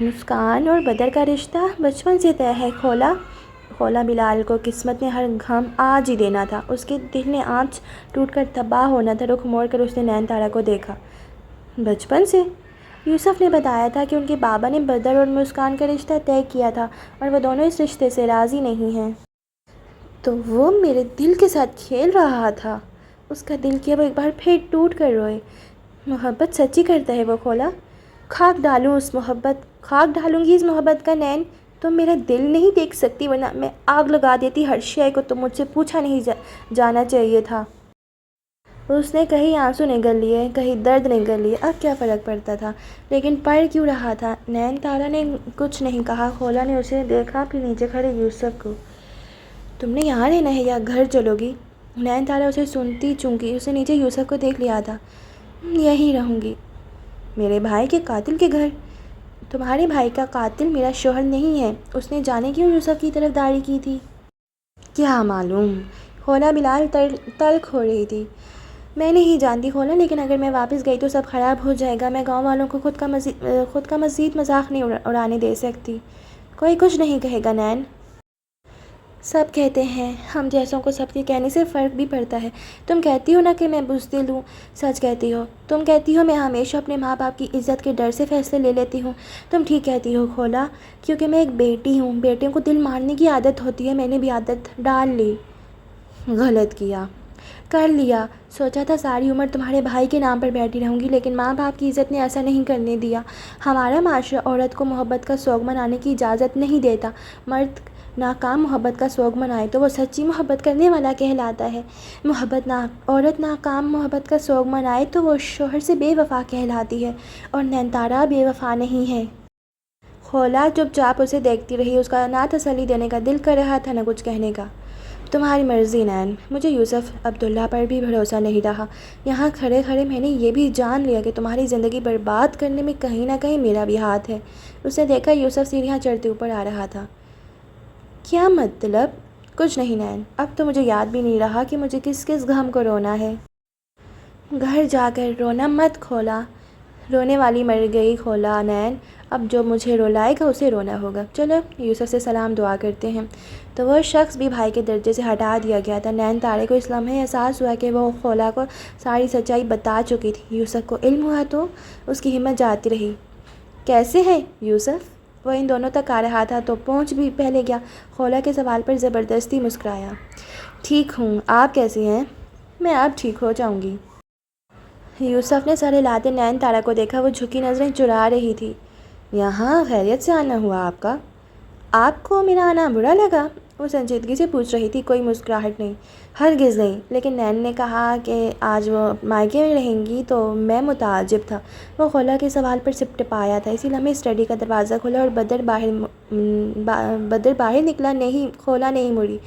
مسکان اور بدر کا رشتہ بچپن سے طے ہے کھولا۔ کھولا بلال کو قسمت نے ہر غم آج ہی دینا تھا۔ اس کے دل نے آنچ ٹوٹ کر تباہ ہونا تھا۔ رخ موڑ کر اس نے نین تارا کو دیکھا۔ بچپن سے؟ یوسف نے بتایا تھا کہ ان کے بابا نے بدر اور مسکان کا رشتہ طے کیا تھا اور وہ دونوں اس رشتے سے راضی نہیں ہیں۔ تو وہ میرے دل کے ساتھ کھیل رہا تھا۔ اس کا دل کیا وہ ایک بار پھر ٹوٹ کر روئے۔ محبت سچی کرتا ہے وہ کھولا۔ خاک ڈالوں گی اس محبت کا نین، تم میرا دل نہیں دیکھ سکتی ورنہ میں آگ لگا دیتی ہر شے کو، تم مجھ سے پوچھا نہیں جانا چاہیے تھا۔ اس نے کہیں آنسو نگل لیے، کہیں درد نگل لیے، اب کیا فرق پڑتا تھا، لیکن پڑ کیوں رہا تھا؟ نین تارا نے کچھ نہیں کہا۔ کھولا نے اسے دیکھا، پھر نیچے کھڑے یوسف کو۔ تم نے یہاں رہنا ہے یا گھر چلو گی؟ نین تارا اسے سنتی چونکی اس نے نیچے یوسف کو دیکھ لیا تھا۔ یہیں رہوں گی۔ میرے بھائی کے قاتل کے گھر؟ تمہارے بھائی کا قاتل میرا شوہر نہیں ہے۔ اس نے جانے کیوں یوسف کی طرف داڑھی کی تھی؟ کیا معلوم؟ کھولا بلال تلخ ہو رہی تھی۔ میں نہیں جانتی کھولا، لیکن اگر میں واپس گئی تو سب خراب ہو جائے گا۔ میں گاؤں والوں کو خود کا مزید مذاق نہیں اڑانے دے سکتی۔ کوئی کچھ نہیں کہے گا نین۔ سب کہتے ہیں، ہم جیسوں کو سب کے کہنے سے فرق بھی پڑتا ہے۔ تم کہتی ہو نا کہ میں بزدل ہوں، سچ کہتی ہو۔ تم کہتی ہو میں ہمیشہ اپنے ماں باپ کی عزت کے ڈر سے فیصلے لے لیتی ہوں۔ تم ٹھیک کہتی ہو کھولا، کیونکہ میں ایک بیٹی ہوں۔ بیٹیوں کو دل مارنے کی عادت ہوتی ہے، میں نے بھی عادت ڈال لی۔ غلط کیا، کر لیا۔ سوچا تھا ساری عمر تمہارے بھائی کے نام پر بیٹھی رہوں گی، لیکن ماں باپ کی عزت نے ایسا نہیں کرنے دیا۔ ہمارا معاشرہ عورت کو محبت کا سوگ منانے کی اجازت نہیں دیتا۔ مرد ناکام محبت کا سوگ منائے تو وہ سچی محبت کرنے والا کہلاتا ہے۔ عورت ناکام محبت کا سوگ منائے تو وہ شوہر سے بے وفا کہلاتی ہے، اور نین تارا بے وفا نہیں ہے۔ کھولا چپ چاپ اسے دیکھتی رہی۔ اس کا نہ تسلی دینے کا دل کر رہا تھا نہ کچھ کہنے کا۔ تمہاری مرضی نین۔ مجھے یوسف عبداللہ پر بھی بھروسہ نہیں رہا۔ یہاں کھڑے کھڑے میں نے یہ بھی جان لیا کہ تمہاری زندگی برباد کرنے میں کہیں نہ کہیں میرا بھی ہاتھ ہے۔ اس نے دیکھا یوسف سیڑھیاں چڑھتے اوپر آ رہا تھا۔ کیا مطلب؟ کچھ نہیں نین، اب تو مجھے یاد بھی نہیں رہا کہ مجھے کس کس غم کو رونا ہے۔ گھر جا کر رونا مت کھولا۔ رونے والی مر گئی کھولا نین، اب جو مجھے رلائے گا اسے رونا ہوگا۔ چلو یوسف سے سلام دعا کرتے ہیں۔ تو وہ شخص بھی بھائی کے درجے سے ہٹا دیا گیا تھا۔ نین تارے کو اس لمحے احساس ہوا کہ وہ کھولا کو ساری سچائی بتا چکی تھی۔ یوسف کو علم ہوا تو اس کی ہمت جاتی رہی۔ کیسے ہے یوسف؟ وہ ان دونوں تک آ رہا تھا تو پہنچ بھی پہلے گیا۔ کھولا کے سوال پر زبردستی مسکرایا۔ ٹھیک ہوں، آپ کیسی ہیں؟ میں اب ٹھیک ہو جاؤں گی۔ یوسف نے سر ہلاتے نین تارا کو دیکھا۔ وہ جھکی نظریں چرا رہی تھی۔ یہاں خیریت سے آنا ہوا آپ کا؟ آپ کو میرا آنا برا لگا؟ وہ سنجیدگی سے پوچھ رہی تھی، کوئی مسکراہٹ نہیں۔ ہرگز نہیں، لیکن نین نے کہا کہ آج وہ مائکے میں رہیں گی تو میں متعجب تھا۔ وہ کھولا کے سوال پر سپٹپایا تھا۔ اسی لمحے اسٹڈی کا دروازہ کھلا اور بدر باہر نکلا۔ کھولا نہیں مڑی۔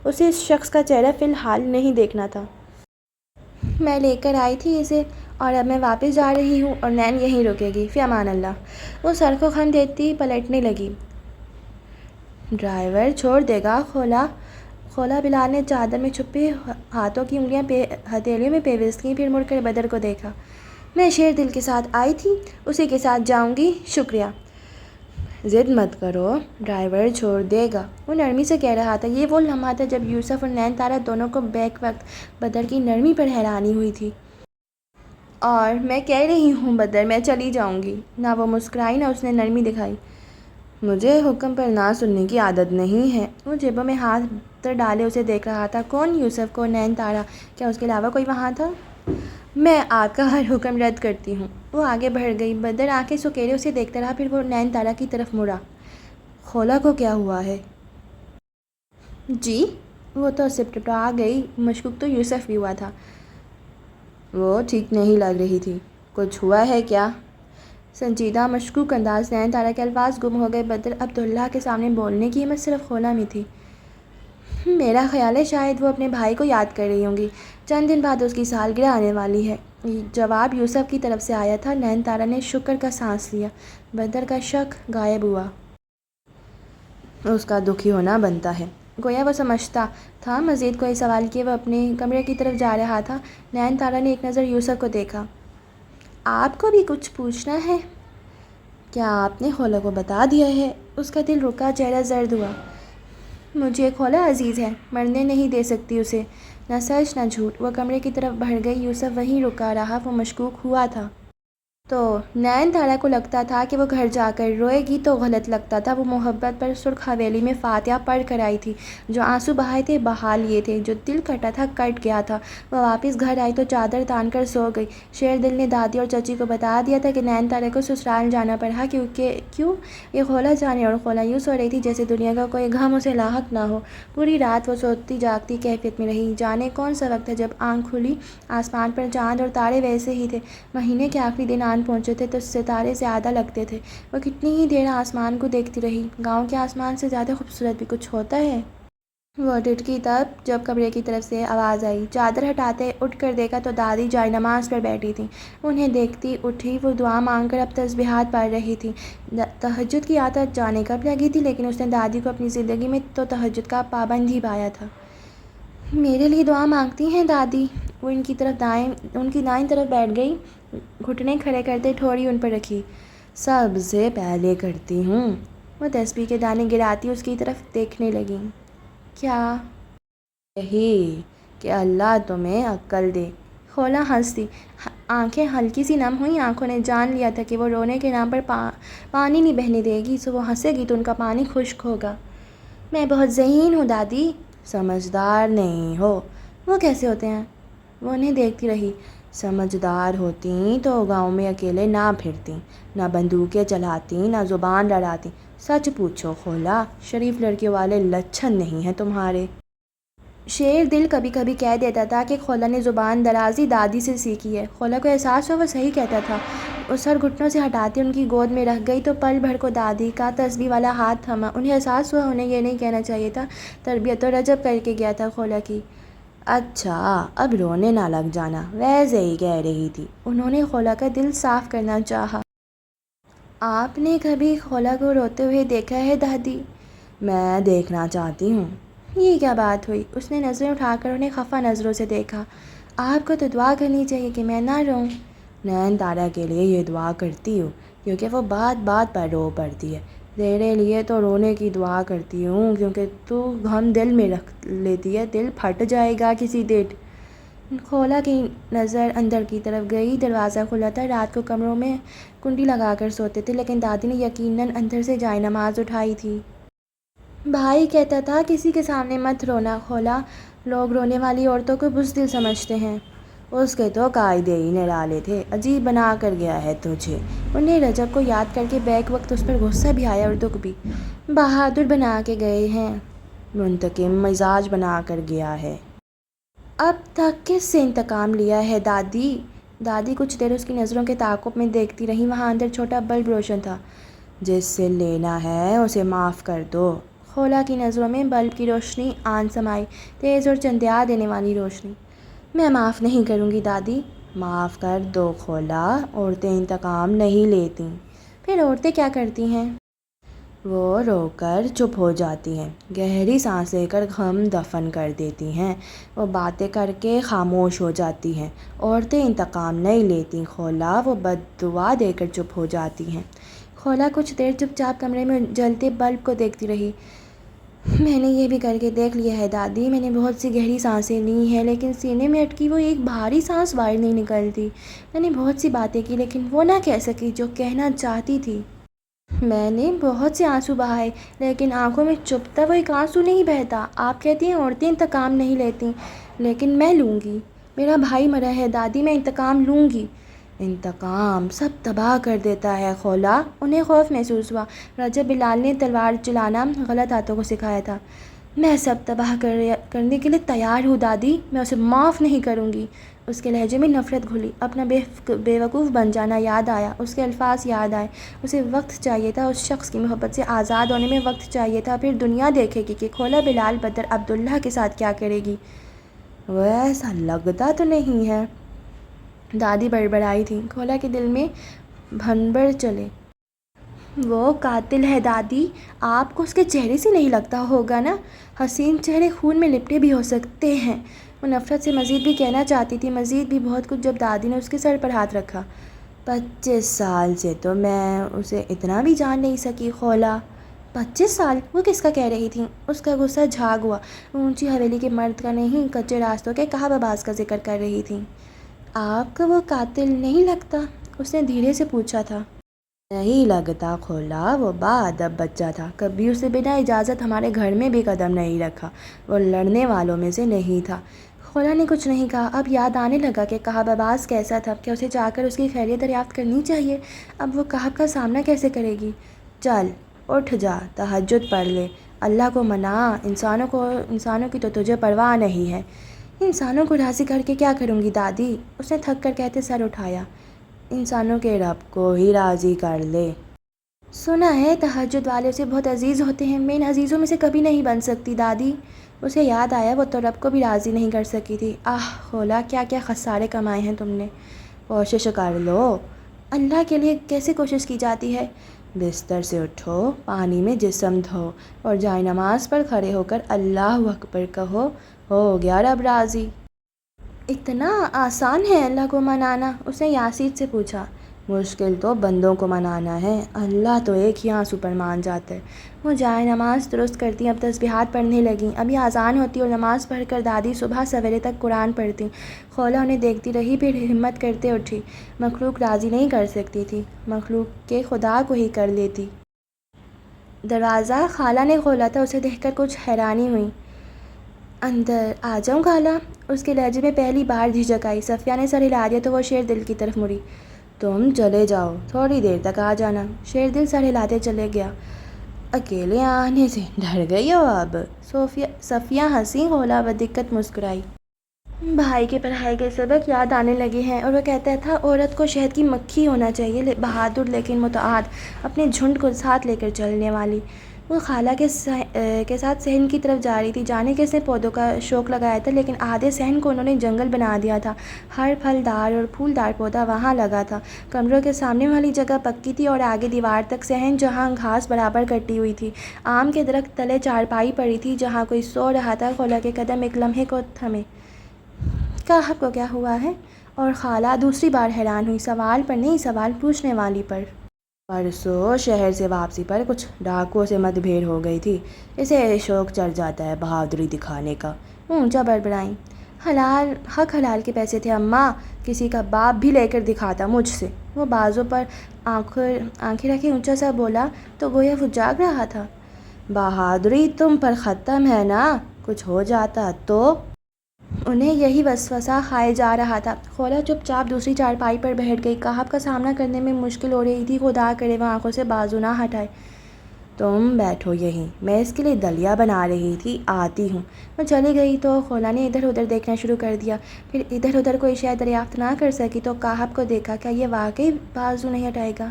اسے اس شخص کا چہرہ فی الحال نہیں دیکھنا تھا۔ میں لے کر آئی تھی اسے، اور اب میں واپس جا رہی ہوں اور نین یہیں رکے گی۔ فی امان اللہ۔ وہ سر کو خم دیتی پلٹنے لگی۔ ڈرائیور چھوڑ دے گا کھولا بلال نے چادر میں چھپے ہاتھوں کی انگلیاں ہتھیلیوں میں پیوست کیں، پھر مڑ کر بدر کو دیکھا۔ میں شیر دل کے ساتھ آئی تھی، اسی کے ساتھ جاؤں گی، شکریہ۔ ضد مت کرو، ڈرائیور چھوڑ دے گا، وہ نرمی سے کہہ رہا تھا۔ یہ وہ لمحہ تھا جب یوسف اور نین تارا دونوں کو بیک وقت بدر کی نرمی پر حیرانی ہوئی تھی۔ اور میں کہہ رہی ہوں بدر، میں چلی جاؤں گی۔ نہ وہ مسکرائی نہ اس نے نرمی دکھائی۔ مجھے حکم پر نہ سننے کی عادت نہیں ہے۔ وہ جیبوں میں ہاتھ ڈالے اسے دیکھ رہا تھا۔ کون؟ یوسف کو؟ نین تارا؟ کیا اس کے علاوہ کوئی وہاں تھا؟ میں آپ کا ہر حکم رد کرتی ہوں۔ وہ آگے بڑھ گئی۔ بدر آنکھیں سکیرے اسے دیکھتا رہا، پھر وہ نین تارا کی طرف مڑا۔ کھولا کو کیا ہوا ہے؟ جی؟ وہ تو سپٹپا گئی۔ مشکوک تو یوسف بھی ہوا تھا۔ وہ ٹھیک نہیں لگ رہی تھی۔ کچھ ہوا ہے کیا؟ سنجیدہ مشکوک انداز۔ نین تارا کے الفاظ گم ہو گئے۔ بدر عبداللہ کے سامنے بولنے کی ہمت صرف کھولا میں تھی۔ میرا خیال ہے شاید وہ اپنے بھائی کو یاد کر رہی ہوں گی۔ چند دن بعد اس کی سالگرہ آنے والی ہے۔ جواب یوسف کی طرف سے آیا تھا۔ نین تارا نے شکر کا سانس لیا۔ بدر کا شک غائب ہوا۔ اس کا دکھی ہونا بنتا ہے۔ گویا وہ سمجھتا تھا۔ مزید کوئی سوال کیے وہ اپنے کمرے کی طرف جا رہا تھا۔ نین تارا نے ایک نظر یوسف کو دیکھا۔ آپ کو بھی کچھ پوچھنا ہے؟ کیا آپ نے کھولا کو بتا دیا ہے؟ اس کا دل رکا، چہرہ زرد ہوا۔ مجھے کھولا عزیز ہے، مرنے نہیں دے سکتی اسے، نہ سچ نہ جھوٹ۔ وہ کمرے کی طرف بڑھ گئی۔ یوسف وہیں رکا رہا۔ وہ مشکوک ہوا تھا۔ تو نین تارا کو لگتا تھا کہ وہ گھر جا کر روئے گی تو غلط لگتا تھا۔ وہ محبت پر سرخ حویلی میں فاتحہ پڑھ کر آئی تھی، جو آنسو بہائے تھے بہا لیے تھے، جو دل کٹا تھا کٹ گیا تھا۔ وہ واپس گھر آئی تو چادر تان کر سو گئی۔ شیر دل نے دادی اور چچی کو بتا دیا تھا کہ نین تارا کو سسرال جانا پڑا، کیوں؟ یہ خولا جانے، اور خولا یوں سو رہی تھی جیسے دنیا کا کوئی غم اسے لاحق نہ ہو۔ پوری رات وہ سوتی جاگتی کیفیت میں رہی۔ جانے کون سا وقت تھا جب آنکھ کھلی، آسمان پر چاند اور تارے ویسے ہی تھے۔ مہینے کے آخری دن آن پہنچے تھے تو ستارے زیادہ لگتے تھے۔ وہ کتنی ہی دیر آسمان کو دیکھتی رہی۔ گاؤں کے آسمان سے زیادہ خوبصورت بھی کچھ ہوتا ہے؟ وہ ٹھٹکی تب جب کمرے کی طرف سے آواز آئی۔ چادر ہٹاتے اٹھ کر دیکھا تو دادی جائے نماز پر بیٹھی تھیں۔ انہیں دیکھتی اٹھی۔ وہ دعا مانگ کر اب تسبیحات پڑھ رہی تھی۔ تہجد کی عادت جانے کب لگی تھی، لیکن اس نے دادی کو اپنی زندگی میں تو تہجد کا پابند ہی پایا تھا۔ میرے لیے دعا مانگتی ہیں دادی؟ وہ ان کی دائیں طرف بیٹھ گئی، گھٹنے کھڑے کرتے ٹھوڑی ان پر رکھی۔ سب سے پہلے کرتی ہوں۔ وہ تسبیح کے دانے گراتی اس کی طرف دیکھنے لگیں۔ کیا؟ یہی کہ اللہ تمہیں عقل دے۔ خولا ہنس دی۔ آنکھیں ہلکی سی نم ہوئیں۔ آنکھوں نے جان لیا تھا کہ وہ رونے کے نام پر پانی نہیں بہنے دے گی۔ وہ ہنسے گی تو ان کا پانی خشک ہوگا۔ میں بہت ذہین ہوں دادی۔ سمجھدار نہیں ہو۔ وہ کیسے ہوتے ہیں؟ وہ انہیں دیکھتی رہی۔ سمجھدار ہوتی تو گاؤں میں اکیلے نہ پھرتی، نہ بندوقیں چلاتی، نہ زبان لڑاتی۔ سچ پوچھو خولا، شریف لڑکیوں والے لچھن نہیں ہیں تمہارے۔ شیر دل کبھی کبھی کہہ دیتا تھا کہ خولا نے زبان درازی دادی سے سیکھی ہے۔ خولا کو احساس ہوا وہ صحیح کہتا تھا۔ وہ سر گھٹنوں سے ہٹاتی ان کی گود میں رکھ گئی تو پل بھر کو دادی کا تسبیح والا ہاتھ تھما۔ انہیں احساس ہوا انہیں یہ نہیں کہنا چاہیے تھا۔ تربیت تو رجب کر کے گیا تھا خولا کی۔ اچھا اب رونے نہ لگ جانا، ویسے ہی کہہ رہی تھی۔ انہوں نے خولا کا دل صاف کرنا چاہا۔ آپ نے کبھی خولا کو روتے ہوئے دیکھا ہے دادی؟ میں دیکھنا چاہتی ہوں۔ یہ کیا بات ہوئی؟ اس نے نظریں اٹھا کر انہیں خفا نظروں سے دیکھا۔ آپ کو تو دعا کرنی چاہیے کہ میں نہ روؤں۔ نین تارا کے لیے یہ دعا کرتی ہوں کیونکہ وہ بات بات پر رو پڑتی ہے۔ تیرے لیے تو رونے کی دعا کرتی ہوں کیونکہ تو غم دل میں رکھ لیتی ہے، دل پھٹ جائے گا کسی دن۔ خولا کی نظر اندر کی طرف گئی۔ دروازہ کھلا تھا۔ رات کو کمروں میں کنڈی لگا کر سوتے تھے، لیکن دادی نے یقیناً اندر سے جائے نماز اٹھائی تھی۔ بھائی کہتا تھا کسی کے سامنے مت رونا خولا، لوگ رونے والی عورتوں کو بزدل سمجھتے ہیں۔ اس کے تو قاعدے ہی نرالے تھے۔ عجیب بنا کر گیا ہے تجھے۔ انہیں رجب کو یاد کر کے بیک وقت اس پر غصہ بھی آیا اور دکھ بھی۔ بہادر بنا کے گئے ہیں، منتقم مزاج بنا کر گیا ہے۔ اب تک کس سے انتقام لیا ہے دادی؟ دادی کچھ دیر اس کی نظروں کے تعاقب میں دیکھتی رہی۔ وہاں اندر چھوٹا بلب روشن تھا۔ جس سے لینا ہے اسے معاف کر دو۔ خولا کی نظروں میں بلب کی روشنی آن سمائی، تیز اور چندیا دینے والی روشنی۔ میں معاف نہیں کروں گی دادی۔ معاف کر دو خولا، عورتیں انتقام نہیں لیتیں۔ پھر عورتیں کیا کرتی ہیں؟ وہ رو کر چپ ہو جاتی ہیں، گہری سانس لے کر غم دفن کر دیتی ہیں۔ وہ باتیں کر کے خاموش ہو جاتی ہیں۔ عورتیں انتقام نہیں لیتیں خولا، وہ بد دعا دے کر چپ ہو جاتی ہیں۔ خولا کچھ دیر چپ چاپ کمرے میں جلتے بلب کو دیکھتی رہی۔ میں نے یہ بھی کر کے دیکھ لیا ہے دادی، میں نے بہت سی گہری سانسیں لی ہیں لیکن سینے میں اٹکی وہ ایک بھاری سانس باہر نہیں نکلتی۔ میں نے بہت سی باتیں کی لیکن وہ نہ کہہ سکی جو کہنا چاہتی تھی۔ میں نے بہت سے آنسو بہائے لیکن آنکھوں میں چبھتا وہ ایک آنسو نہیں بہتا۔ آپ کہتی ہیں عورتیں انتقام نہیں لیتیں، لیکن میں لوں گی۔ میرا بھائی مرا ہے دادی، میں انتقام لوں گی۔ انتقام سب تباہ کر دیتا ہے خولا۔ انہیں خوف محسوس ہوا۔ رجب بلال نے تلوار چلانا غلط ہاتھوں کو سکھایا تھا۔ میں سب تباہ کرنے کے لیے تیار ہوں دادی، میں اسے معاف نہیں کروں گی۔ اس کے لہجے میں نفرت گھلی۔ اپنا بے وقوف بن جانا یاد آیا، اس کے الفاظ یاد آئے۔ اسے وقت چاہیے تھا، اس شخص کی محبت سے آزاد ہونے میں وقت چاہیے تھا۔ پھر دنیا دیکھے گی کہ خولا بلال بدر عبداللہ کے ساتھ کیا کرے گی۔ وہ ایسا لگتا تو نہیں ہے؟ دادی بڑبڑائی تھی۔ خولا کے دل میں بھنبر چلے۔ وہ قاتل ہے دادی، آپ کو اس کے چہرے سے نہیں لگتا ہوگا نا؟ حسین چہرے خون میں لپٹے بھی ہو سکتے ہیں۔ وہ نفرت سے مزید بھی کہنا چاہتی تھی، مزید بھی بہت کچھ، جب دادی نے اس کے سر پر ہاتھ رکھا۔ 25 سال سے تو میں اسے اتنا بھی جان نہیں سکی خولا۔ 25 سال؟ وہ کس کا کہہ رہی تھیں؟ اس کا غصہ جھاگ ہوا۔ اونچی حویلی کے مرد کا نہیں، کچے راستوں کے کہا باز کا ذکر کر رہی تھیں۔ آپ کو وہ قاتل نہیں لگتا؟ اس نے دھیرے سے پوچھا تھا۔ نہیں لگتا کھولا وہ باادب بچہ تھا، کبھی اسے بنا اجازت ہمارے گھر میں بھی قدم نہیں رکھا، وہ لڑنے والوں میں سے نہیں تھا۔ کھولا نے کچھ نہیں کہا۔ اب یاد آنے لگا کہ کہاب عباس کیسا تھا، کیا اسے جا کر اس کی خیریت دریافت کرنی چاہیے؟ اب وہ کہاب کا سامنا کیسے کرے گی؟ چل اٹھ جا، تہجد پڑھ لے، اللہ کو منا، انسانوں کی تو تجھے پرواہ نہیں ہے۔ انسانوں کو راضی کر کے کیا کروں گی دادی؟ اس نے تھک کر کہتے سر اٹھایا۔ انسانوں کے رب کو ہی راضی کر لے۔ سنا ہے تہجد والے اسے بہت عزیز ہوتے ہیں، میں ان عزیزوں میں سے کبھی نہیں بن سکتی دادی۔ اسے یاد آیا وہ تو رب کو بھی راضی نہیں کر سکی تھی۔ کھولا، کیا کیا خسارے کمائے ہیں تم نے۔ کوشش کر لو۔ اللہ کے لیے کیسے کوشش کی جاتی ہے؟ بستر سے اٹھو، پانی میں جسم دھو اور جائے نماز پر کھڑے ہو کر اللہ اکبر کہو، ہو گیا رب راضی۔ اتنا آسان ہے اللہ کو منانا؟ اس نے یاسین سے پوچھا۔ مشکل تو بندوں کو منانا ہے، اللہ تو ایک ہی آنسو پر مان جاتا ہے۔ وہ جائے نماز درست کرتی، اب تسبیحات پڑھنے لگیں۔ ابھی اذان ہوتی اور نماز پڑھ کر دادی صبح سویرے تک قرآن پڑھتی۔ کھولا انہیں دیکھتی رہی، پھر ہمت کرتے اٹھی۔ مخلوق راضی نہیں کر سکتی تھی، مخلوق کے خدا کو ہی کر لیتی۔ دروازہ خالہ نے کھولا تھا، اسے دیکھ کر کچھ حیرانی ہوئی۔ اندر آ جاؤں خالہ؟ اس کے لہجے میں پہلی بار جھجک آئی۔ صفیہ نے سر ہلا دیا تو وہ شیر دل کی طرف مڑی۔ تم چلے جاؤ، تھوڑی دیر تک آ جانا۔ شیر دل سر ہلاتے چلے گیا۔ اکیلے آنے سے ڈر گئی ہو اب؟ صفیہ ہنسی، کھولا بدقت مسکرائی۔ بھائی کے پڑھائے گئے سبق یاد آنے لگے ہیں، اور وہ کہتا تھا عورت کو شہد کی مکھی ہونا چاہیے، بہادر لیکن متعاد، اپنے جھنڈ کو ساتھ لے کر چلنے والی۔ وہ خالہ کے ساتھ صحن کی طرف جا رہی تھی، جانے کس نے پودوں کا شوق لگایا تھا، لیکن آدھے صحن کو انہوں نے جنگل بنا دیا تھا۔ ہر پھلدار اور پھولدار پودا وہاں لگا تھا۔ کمروں کے سامنے والی جگہ پکی تھی اور آگے دیوار تک صحن جہاں گھاس برابر کٹی ہوئی تھی۔ آم کے درخت تلے چارپائی پڑی تھی جہاں کوئی سو رہا تھا۔ کھولا کے قدم ایک لمحے کو تھمے۔ کہاب کو کیا ہوا ہے؟ اور خالہ دوسری بار حیران ہوئی، سوال پر نہیں، سوال پوچھنے والی پر۔ پرسوں شہر سے واپسی پر کچھ ڈاکوؤں سے مد بھیڑ ہو گئی تھی، اسے شوق چڑھ جاتا ہے بہادری دکھانے کا۔ اونچا بڑبڑائیں۔ حق حلال کے پیسے تھے اماں، کسی کا باپ بھی لے کر دکھاتا مجھ سے۔ وہ بازوں پر آنکھیں رکھے اونچا سا بولا تو گویا وہ جاگ رہا تھا۔ بہادری تم پر ختم ہے نا، کچھ ہو جاتا تو؟ انہیں یہی وسوسہ کھائے جا رہا تھا۔ کھولا چپ چاپ دوسری چارپائی پر بیٹھ گئی۔ کہاب کا سامنا کرنے میں مشکل ہو رہی تھی، خدا کرے وہ آنکھوں سے بازو نہ ہٹائے۔ تم بیٹھو یہیں، میں اس کے لیے دلیا بنا رہی تھی، آتی ہوں۔ وہ چلی گئی تو کھولا نے ادھر ادھر دیکھنا شروع کر دیا، پھر ادھر ادھر کوئی شے دریافت نہ کر سکی تو کہاب کو دیکھا۔ کیا یہ واقعی بازو نہیں ہٹائے گا؟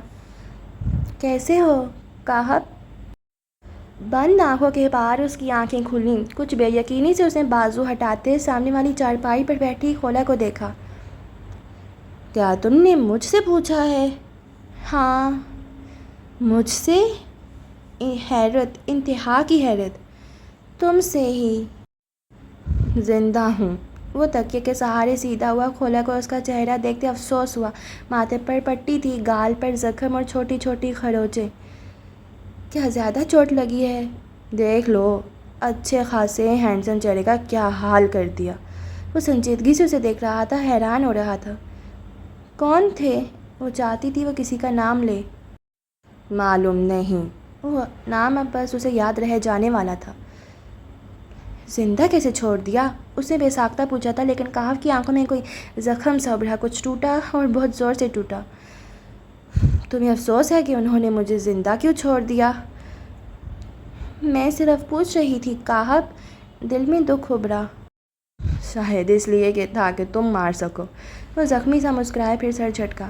کیسے ہو کہاب؟ بند آنکھوں کے پار اس کی آنکھیں کھلیں۔ کچھ بے یقینی سے اس نے بازو ہٹاتے سامنے والی چارپائی پر بیٹھی کھولا کو دیکھا۔ کیا تم نے مجھ سے پوچھا ہے؟ ہاں، مجھ سے؟ حیرت، انتہا کی حیرت۔ تم سے ہی۔ زندہ ہوں۔ وہ تکیے کے سہارے سیدھا ہوا۔ کھولا کو اس کا چہرہ دیکھتے افسوس ہوا۔ ماتھے پر پٹی تھی، گال پر زخم اور چھوٹی چھوٹی خروچیں۔ کیا زیادہ چوٹ لگی ہے؟ دیکھ لو، اچھے خاصے ہینڈسم چہرے کا کیا حال کر دیا۔ وہ سنجیدگی سے اسے دیکھ رہا تھا، حیران ہو رہا تھا۔ کون تھے؟ وہ چاہتی تھی وہ کسی کا نام لے۔ معلوم نہیں، وہ نام اب بس اسے یاد رہ جانے والا تھا۔ زندہ کیسے چھوڑ دیا؟ اس نے بے ساختہ پوچھا تھا، لیکن کہاب کی آنکھوں میں کوئی زخم سا ابھرا، کچھ ٹوٹا اور بہت زور سے ٹوٹا۔ تمہیں افسوس ہے کہ انہوں نے مجھے زندہ کیوں چھوڑ دیا؟ میں صرف پوچھ رہی تھی کہاب، دل میں دکھ ابھرا۔ شاید اس لیے کہ تاکہ تم مار سکو۔ وہ زخمی سا مسکرائے، پھر سر جھٹکا۔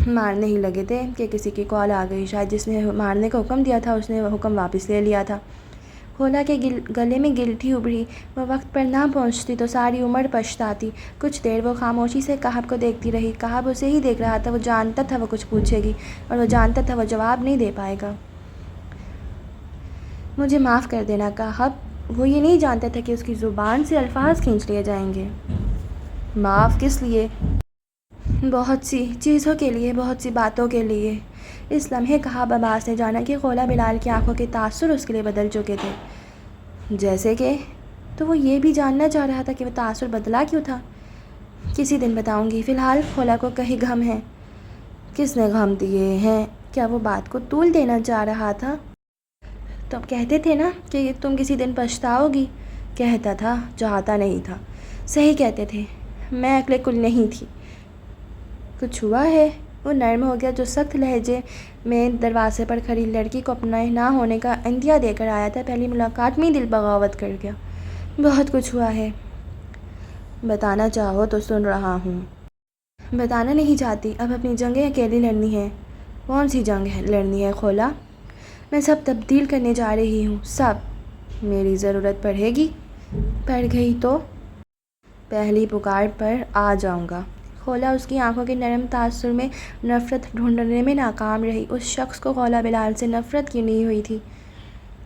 مارنے ہی لگے تھے کہ کسی کی کال آ گئی، شاید جس نے مارنے کا حکم دیا تھا اس نے وہ حکم واپس لے لیا تھا۔ کھولا کے گلے میں گلٹی ابھری، وہ وقت پر نہ پہنچتی تو ساری عمر پچھتاتی۔ کچھ دیر وہ خاموشی سے کہاب کو دیکھتی رہی۔ کہاب اسے ہی دیکھ رہا تھا، وہ جانتا تھا وہ کچھ پوچھے گی، اور وہ جانتا تھا وہ جواب نہیں دے پائے گا۔ مجھے معاف کر دینا کہاب۔ وہ یہ نہیں جانتا تھا کہ اس کی زبان سے الفاظ کھینچ لیے جائیں گے۔ معاف کس لیے؟ بہت سی چیزوں کے لیے، بہت سی باتوں کے لیے۔ اس لمحے کہاب عباس نے جانا کہ کھولا بلال کی آنکھوں کے تاثر اس کے لیے بدل چکے تھے۔ جیسے کہ؟ تو وہ یہ بھی جاننا چاہ رہا تھا کہ وہ تاثر بدلا کیوں تھا۔ کسی دن بتاؤں گی، فی الحال کھولا کو کہیں غم ہے۔ کس نے غم دیے ہیں؟ کیا وہ بات کو طول دینا چاہ رہا تھا؟ تم کہتے تھے نا کہ تم کسی دن پچھتاؤ گی۔ کہتا تھا، چاہتا نہیں تھا۔ صحیح کہتے تھے، میں عقل کل نہیں تھی۔ کچھ ہوا ہے؟ وہ نرم ہو گیا جو سخت لہجے میں دروازے پر کھڑی لڑکی کو اپنے نہ ہونے کا عندیہ دے کر آیا تھا۔ پہلی ملاقات میں ہی دل بغاوت کر گیا۔ بہت کچھ ہوا ہے۔ بتانا چاہو تو سن رہا ہوں۔ بتانا نہیں چاہتی، اب اپنی جنگیں اکیلی لڑنی ہے۔ کون سی جنگ لڑنی ہے خولا؟ میں سب تبدیل کرنے جا رہی ہوں، سب۔ میری ضرورت پڑے گی؟ پڑ گئی تو پہلی پکار پر آ جاؤں گا۔ خولا اس کی آنکھوں کے نرم تاثر میں نفرت ڈھونڈنے میں ناکام رہی۔ اس شخص کو خولا بلال سے نفرت کیوں نہیں ہوئی تھی؟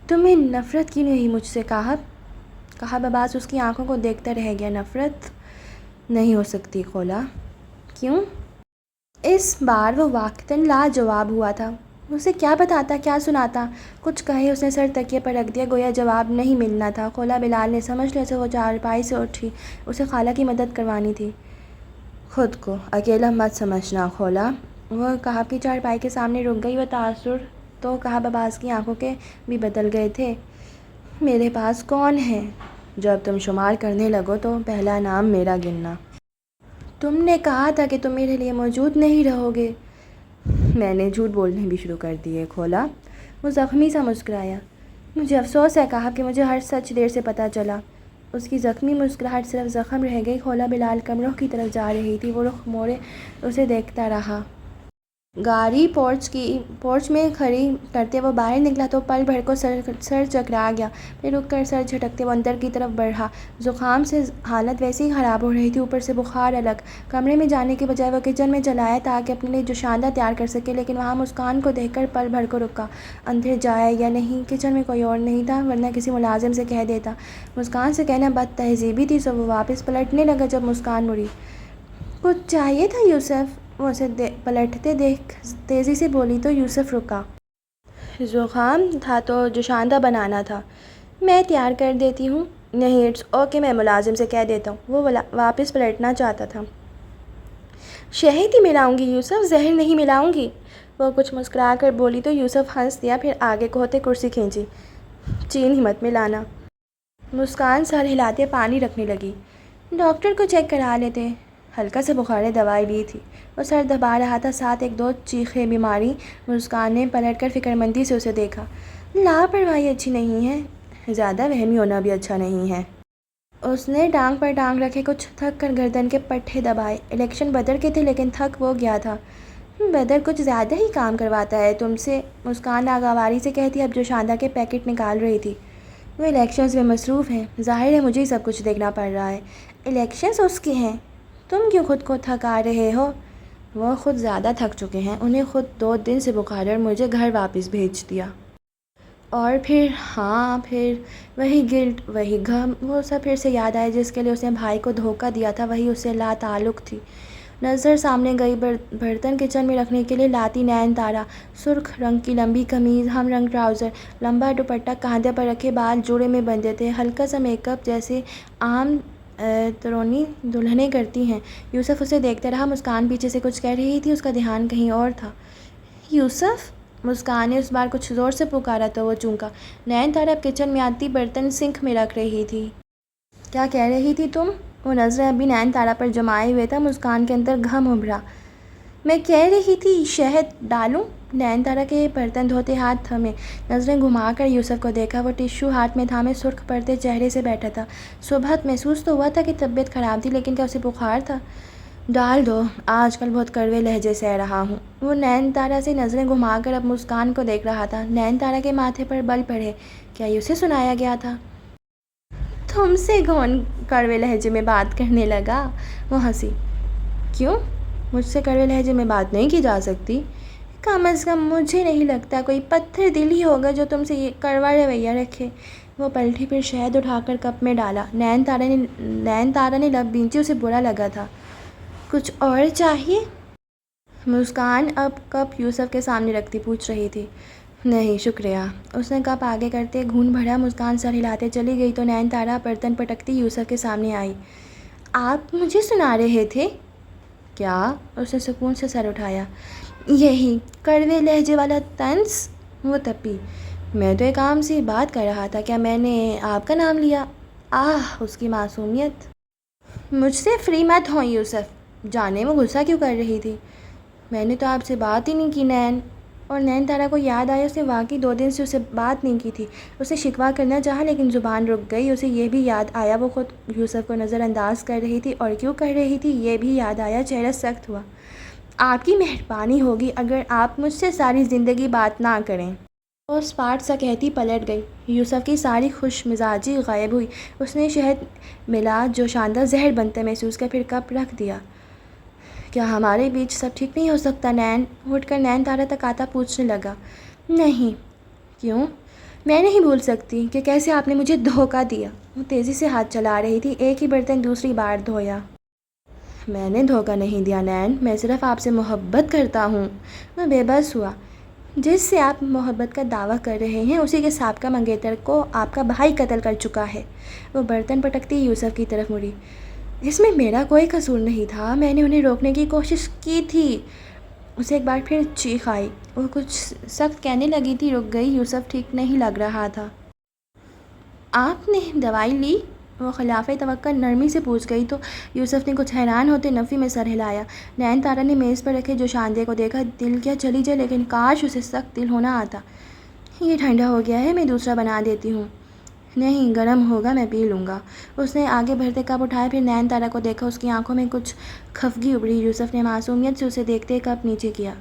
تمہیں نفرت کیوں نہیں مجھ سے کہا عباس اس کی آنکھوں کو دیکھتا رہ گیا۔ نفرت نہیں ہو سکتی خولا۔ کیوں؟ اس بار وہ واقعتاً لاجواب ہوا تھا۔ اسے کیا بتاتا، کیا سناتا؟ کچھ کہے اس نے سر تکیے پر رکھ دیا، گویا جواب نہیں ملنا تھا۔ خولا بلال نے سمجھ لیا اسے وہ چارپائی سے اٹھی، اسے خالہ کی مدد کروانی تھی۔ خود کو اکیلا مت سمجھنا خولا۔ وہ کہاب کی چارپائی کے سامنے رک گئی۔ وہ تاثر تو کہاب عباس کی آنکھوں کے بھی بدل گئے تھے۔ میرے پاس کون ہے؟ جب تم شمار کرنے لگو تو پہلا نام میرا گننا۔ تم نے کہا تھا کہ تم میرے لیے موجود نہیں رہو گے۔ میں نے جھوٹ بولنے بھی شروع کر دیے خولا۔ وہ زخمی سا مسکرایا۔ مجھے افسوس ہے کہا کہ مجھے ہر سچ دیر سے پتہ چلا۔ اس کی زخمی مسکراہٹ صرف زخم رہ گئی۔ خولا بلال کمروں کی طرف جا رہی تھی۔ وہ رخ موڑے اسے دیکھتا رہا۔ گاڑی پورچ میں کھڑی کرتے وہ باہر نکلا تو پل بھر کو سر چکرا گیا۔ پھر رک کر سر جھٹکتے وہ اندر کی طرف بڑھا۔ زکام سے حالت ویسے ہی خراب ہو رہی تھی، اوپر سے بخار الگ۔ کمرے میں جانے کے بجائے وہ کچن میں چلا آیا تاکہ اپنے لیے جوشاندہ تیار کر سکے، لیکن وہاں مسکان کو دیکھ کر پل بھر کو رکا۔ اندر جائے یا نہیں؟ کچن میں کوئی اور نہیں تھا، ورنہ کسی ملازم سے کہہ دیتا۔ مسکان سے کہنا بد تہذیبی تھی، سو وہ واپس پلٹنے لگا جب مسکان مڑی۔ کچھ چاہیے تھا یوسف؟ وہ اسے پلٹتے دیکھ تیزی سے بولی تو یوسف رکا۔ زکام تھا تو جوشاندہ بنانا تھا۔ میں تیار کر دیتی ہوں۔ نہیں، اٹس اوکے، میں ملازم سے کہہ دیتا ہوں۔ وہ واپس پلٹنا چاہتا تھا۔ شہد ہی ملاؤں گی یوسف، زہر نہیں ملاؤں گی، وہ کچھ مسکرا کر بولی تو یوسف ہنس دیا، پھر آگے کو ہوتے کرسی کھینچی۔ چین ہی مت ملانا۔ مسکان سر ہلاتے پانی رکھنے لگی۔ ڈاکٹر کو چیک کرا لیتے۔ ہلکا سے بخار ہے، دوائی لی تھی۔ وہ سر دبا رہا تھا، ساتھ ایک دو چیخیں بیماری۔ مسکان نے پلٹ کر فکرمندی سے اسے دیکھا۔ لاپرواہی اچھی نہیں ہے، زیادہ وہمی ہونا بھی اچھا نہیں ہے۔ اس نے ٹانگ پر ٹانگ رکھے، کچھ تھک کر گردن کے پٹھے دبائے۔ الیکشن بدر کے تھے لیکن تھک وہ گیا تھا۔ بدر کچھ زیادہ ہی کام کرواتا ہے تم سے، مسکان ناگواری سے کہتی اب جوشاندہ کے پیکٹ نکال رہی تھی۔ وہ الیکشنز میں مصروف ہیں، ظاہر ہے مجھے ہی سب کچھ دیکھنا پڑ رہا ہے۔ الیکشنز اس کے ہیں، تم کیوں خود کو تھکا رہے ہو؟ وہ خود زیادہ تھک چکے ہیں، انہیں خود 2 دن سے بخار ہے اور مجھے گھر واپس بھیج دیا۔ اور پھر پھر وہی گلٹ، وہی غم، وہ سب پھر سے یاد آئے جس کے لیے اس نے بھائی کو دھوکہ دیا تھا، وہی اس سے لا تعلق تھی۔ نظر سامنے گئی، برتن کچن میں رکھنے کے لیے لاتی نین تارا، سرخ رنگ کی لمبی قمیض، ہم رنگ ٹراؤزر، لمبا دوپٹہ کاندھے پر رکھے، بال جوڑے میں بندھے تھے، ہلکا سا میک اپ جیسے عام ترونی دلہنیں کرتی ہیں۔ یوسف اسے دیکھتا رہا۔ مسکان پیچھے سے کچھ کہہ رہی تھی، اس کا دھیان کہیں اور تھا۔ یوسف، مسکان نے اس بار کچھ زور سے پکارا تو وہ چونکا۔ نین تارا اب کچن میں آتی برتن سنک میں رکھ رہی تھی۔ کیا کہہ رہی تھی تم؟ وہ نظریں ابھی نین تارا پر جمائے ہوئے تھا۔ مسکان کے اندر غم ابھرا۔ میں کہہ رہی تھی شہد ڈالوں؟ نین تارا کے برتن دھوتے ہاتھ تھمے، نظریں گھما کر یوسف کو دیکھا۔ وہ ٹشو ہاتھ میں تھامے سرخ پڑتے چہرے سے بیٹھا تھا۔ صبح محسوس تو ہوا تھا کہ طبیعت خراب تھی، لیکن کیا اسے بخار تھا؟ ڈال دو، آج کل بہت کڑوے لہجے سہ رہا ہوں۔ وہ نین تارا سے نظریں گھما کر اب مسکان کو دیکھ رہا تھا۔ نین تارا کے ماتھے پر بل پڑے۔ کیا یہ اسے سنایا گیا تھا؟ تم سے کون کڑوے لہجے میں بات کرنے لگا؟ وہ ہنسی۔ کیوں؟ مجھ سے کڑوے لہجے میں بات نہیں کی جا سکتی؟ کم از کم مجھے نہیں لگتا کوئی پتھر دل ہی ہوگا جو تم سے یہ کڑوا رویہ رکھے۔ وہ پلٹی، پھر شہد اٹھا کر کپ میں ڈالا۔ نین تارا نے لب بھینچی، اسے برا لگا تھا۔ کچھ اور چاہیے؟ مسکان اب کپ یوسف کے سامنے رکھتی پوچھ رہی تھی۔ نہیں شکریہ، اس نے کپ آگے کرتے گھون بھرا۔ مسکان سر ہلاتے چلی گئی تو نین تارا برتن پٹکتی یوسف کے سامنے آئی۔ آپ مجھے سنا رہے تھے؟ کیا؟ اس نے سکون سے سر اٹھایا۔ یہی کڑوے لہجے والا طنز؟ وہ تپی۔ میں تو ایک عام سی بات کر رہا تھا، کیا میں نے آپ کا نام لیا؟ اس کی معصومیت۔ مجھ سے فری مت ہو یوسف، جانے وہ غصہ کیوں کر رہی تھی۔ میں نے تو آپ سے بات ہی نہیں کی نین۔ اور نین تارا کو یاد آیا اس نے واقعی 2 دن سے اسے بات نہیں کی تھی۔ اسے شکوہ کرنا چاہا لیکن زبان رک گئی۔ اسے یہ بھی یاد آیا وہ خود یوسف کو نظر انداز کر رہی تھی، اور کیوں کر رہی تھی یہ بھی یاد آیا۔ چہرہ سخت ہوا۔ آپ کی مہربانی ہوگی اگر آپ مجھ سے ساری زندگی بات نہ کریں۔ وہ اسپاٹ سا کہتی پلٹ گئی۔ یوسف کی ساری خوش مزاجی غائب ہوئی۔ اس نے شہد ملا جو شاندار زہر بنتے محسوس کر پھر کپ رکھ دیا۔ کیا ہمارے بیچ سب ٹھیک نہیں ہو سکتا نین؟ اٹھ کر نین تارا تک آتا پوچھنے لگا۔ نہیں۔ کیوں؟ میں نہیں بھول سکتی کہ کیسے آپ نے مجھے دھوکہ دیا۔ وہ تیزی سے ہاتھ چلا رہی تھی۔ ایک ہی برتن دوسری بار دھویا۔ میں نے دھوکہ نہیں دیا نین، میں صرف آپ سے محبت کرتا ہوں۔ میں بے بس ہوا۔ جس سے آپ محبت کا دعویٰ کر رہے ہیں اسی کے سابقہ منگیتر کو آپ کا بھائی قتل کر چکا ہے۔ وہ برتن پٹکتی یوسف کی طرف مڑی۔ اس میں میرا کوئی قصور نہیں تھا، میں نے انہیں روکنے کی کوشش کی تھی۔ اسے ایک بار پھر چیخ آئی۔ وہ کچھ سخت کہنے لگی تھی، رک گئی۔ یوسف ٹھیک نہیں لگ رہا تھا۔ آپ نے دوائی لی؟ وہ خلاف توقع نرمی سے پوچھ گئی تو یوسف نے کچھ حیران ہوتے نفی میں سر ہلایا۔ نین تارا نے میز پر رکھے جوشاندے کو دیکھا۔ دل کیا چلی جائے، لیکن کاش اسے سخت دل ہونا آتا۔ یہ ٹھنڈا ہو گیا ہے، میں دوسرا بنا دیتی ہوں۔ نہیں، گرم ہوگا، میں پی لوں گا۔ اس نے آگے بڑھتے کپ اٹھایا، پھر نین تارا کو دیکھا۔ اس کی آنکھوں میں کچھ خفگی ابھری۔ یوسف نے معصومیت سے اسے دیکھتے کپ نیچے کیا۔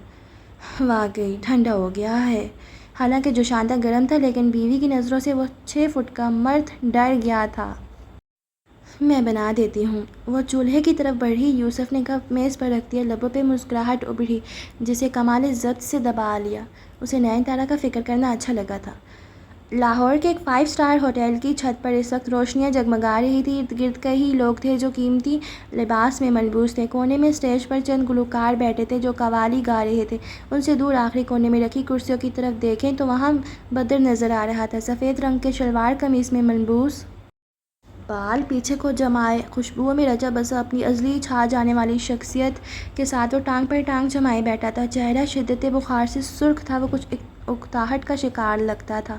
واقعی ٹھنڈا ہو گیا ہے۔ حالانکہ جوشاندہ گرم تھا لیکن بیوی کی نظروں سے وہ 6 فٹ کا مرد ڈر گیا تھا۔ میں بنا دیتی ہوں۔ وہ چولہے کی طرف بڑھی۔ یوسف نے کپ میز پر رکھ دیا۔ لبوں پہ مسکراہٹ ابھری جسے کمال ضبط سے دبا لیا۔ اسے نین تارا کا فکر کرنا اچھا لگا تھا۔ لاہور کے ایک 5 اسٹار ہوٹل کی چھت پر اس وقت روشنیاں جگمگا رہی تھیں۔ ارد گرد کئی لوگ تھے جو قیمتی لباس میں ملبوس تھے۔ کونے میں اسٹیج پر چند گلوکار بیٹھے تھے جو قوالی گا رہے تھے۔ ان سے دور آخری کونے میں رکھی کرسیوں کی طرف دیکھیں تو وہاں بدر نظر آ رہا تھا، سفید رنگ کے شلوار قمیص میں ملبوس، بال پیچھے کو جمائے، خوشبوؤں میں رچا بسا، اپنی ازلی چھا جانے والی شخصیت کے ساتھ وہ ٹانگ پر ٹانگ جمائے بیٹھا تھا۔ چہرہ شدت بخار سے سرخ تھا، وہ کچھ اکتاہٹ کا شکار لگتا تھا۔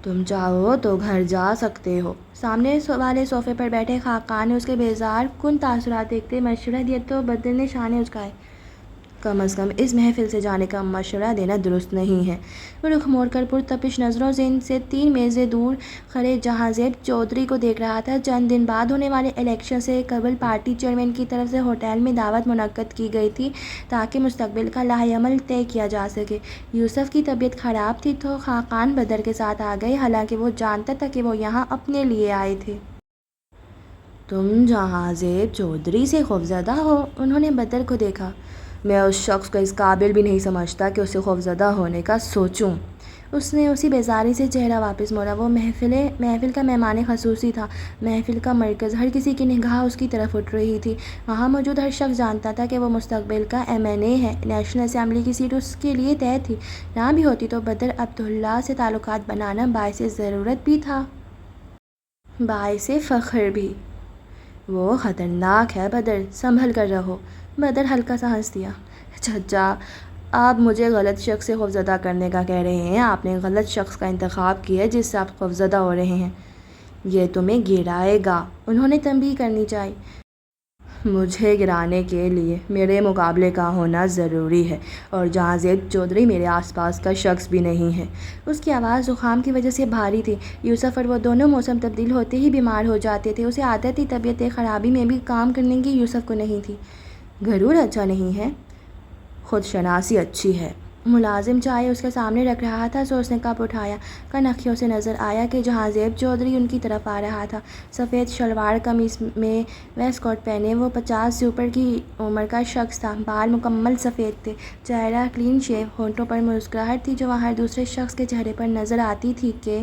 تم چاہو تو گھر جا سکتے ہو۔ سامنے والے صوفے پر بیٹھے خاقان نے اس کے بیزار کن تاثرات دیکھتے مشورہ دیا تو بدر نے شانے اچکائے۔ کم از کم اس محفل سے جانے کا مشورہ دینا درست نہیں ہے۔ وہ رخ موڑ کر پرتپش نظروں سے ان سے 3 میزیں دور کھڑے جہاں زیب چودھری کو دیکھ رہا تھا۔ چند دن بعد ہونے والے الیکشن سے قبل پارٹی چیئرمین کی طرف سے ہوٹل میں دعوت منعقد کی گئی تھی تاکہ مستقبل کا لائحہ عمل طے کیا جا سکے۔ یوسف کی طبیعت خراب تھی تو خاقان بدر کے ساتھ آ گئے، حالانکہ وہ جانتا تھا کہ وہ یہاں اپنے لیے آئے تھے۔ تم جہاں زیب چودھری سے خوفزدہ ہو؟ انہوں نے بدر کو دیکھا۔ میں اس شخص کو اس قابل بھی نہیں سمجھتا کہ اسے خوفزدہ ہونے کا سوچوں۔ اس نے اسی بیزاری سے چہرہ واپس موڑا۔ وہ محفل کا مہمان خصوصی تھا، محفل کا مرکز۔ ہر کسی کی نگاہ اس کی طرف اٹھ رہی تھی۔ وہاں موجود ہر شخص جانتا تھا کہ وہ مستقبل کا MNA ہے۔ نیشنل اسمبلی کی سیٹ اس کے لیے طے تھی۔ نہ بھی ہوتی تو بدر عبداللہ سے تعلقات بنانا باعث ضرورت بھی تھا، باعث فخر بھی۔ وہ خطرناک ہے بدر، سنبھل کر رہو۔ بدر ہلکا سا ہنس دیا۔ چچا، آپ مجھے غلط شخص سے خوفزدہ کرنے کا کہہ رہے ہیں۔ آپ نے غلط شخص کا انتخاب کیا ہے جس سے آپ خوفزدہ ہو رہے ہیں۔ یہ تمہیں گرائے گا، انہوں نے تنبیہ کرنی چاہی۔ مجھے گرانے کے لیے میرے مقابلے کا ہونا ضروری ہے، اور جہاں زیب چودھری میرے آس پاس کا شخص بھی نہیں ہے۔ اس کی آواز زکام کی وجہ سے بھاری تھی۔ یوسف اور وہ دونوں موسم تبدیل ہوتے ہی بیمار ہو جاتے تھے۔ اسے عادت تھی طبیعت خرابی میں بھی کام کرنے کی، یوسف کو نہیں تھی۔ غرور اچھا نہیں ہے، خود شناسی اچھی ہے۔ ملازم چائے اس کے سامنے رکھ رہا تھا سو اس نے کپ اٹھایا۔ کنکھیوں سے نظر آیا کہ جہاں زیب چودھری ان کی طرف آ رہا تھا۔ سفید شلوار قمیص میں ویسٹ کوٹ پہنے وہ 50 سے اوپر کی عمر کا شخص تھا۔ بال مکمل سفید تھے، چہرہ کلین شیو، ہونٹوں پر مسکراہٹ تھی جو ہر دوسرے شخص کے چہرے پر نظر آتی تھی کہ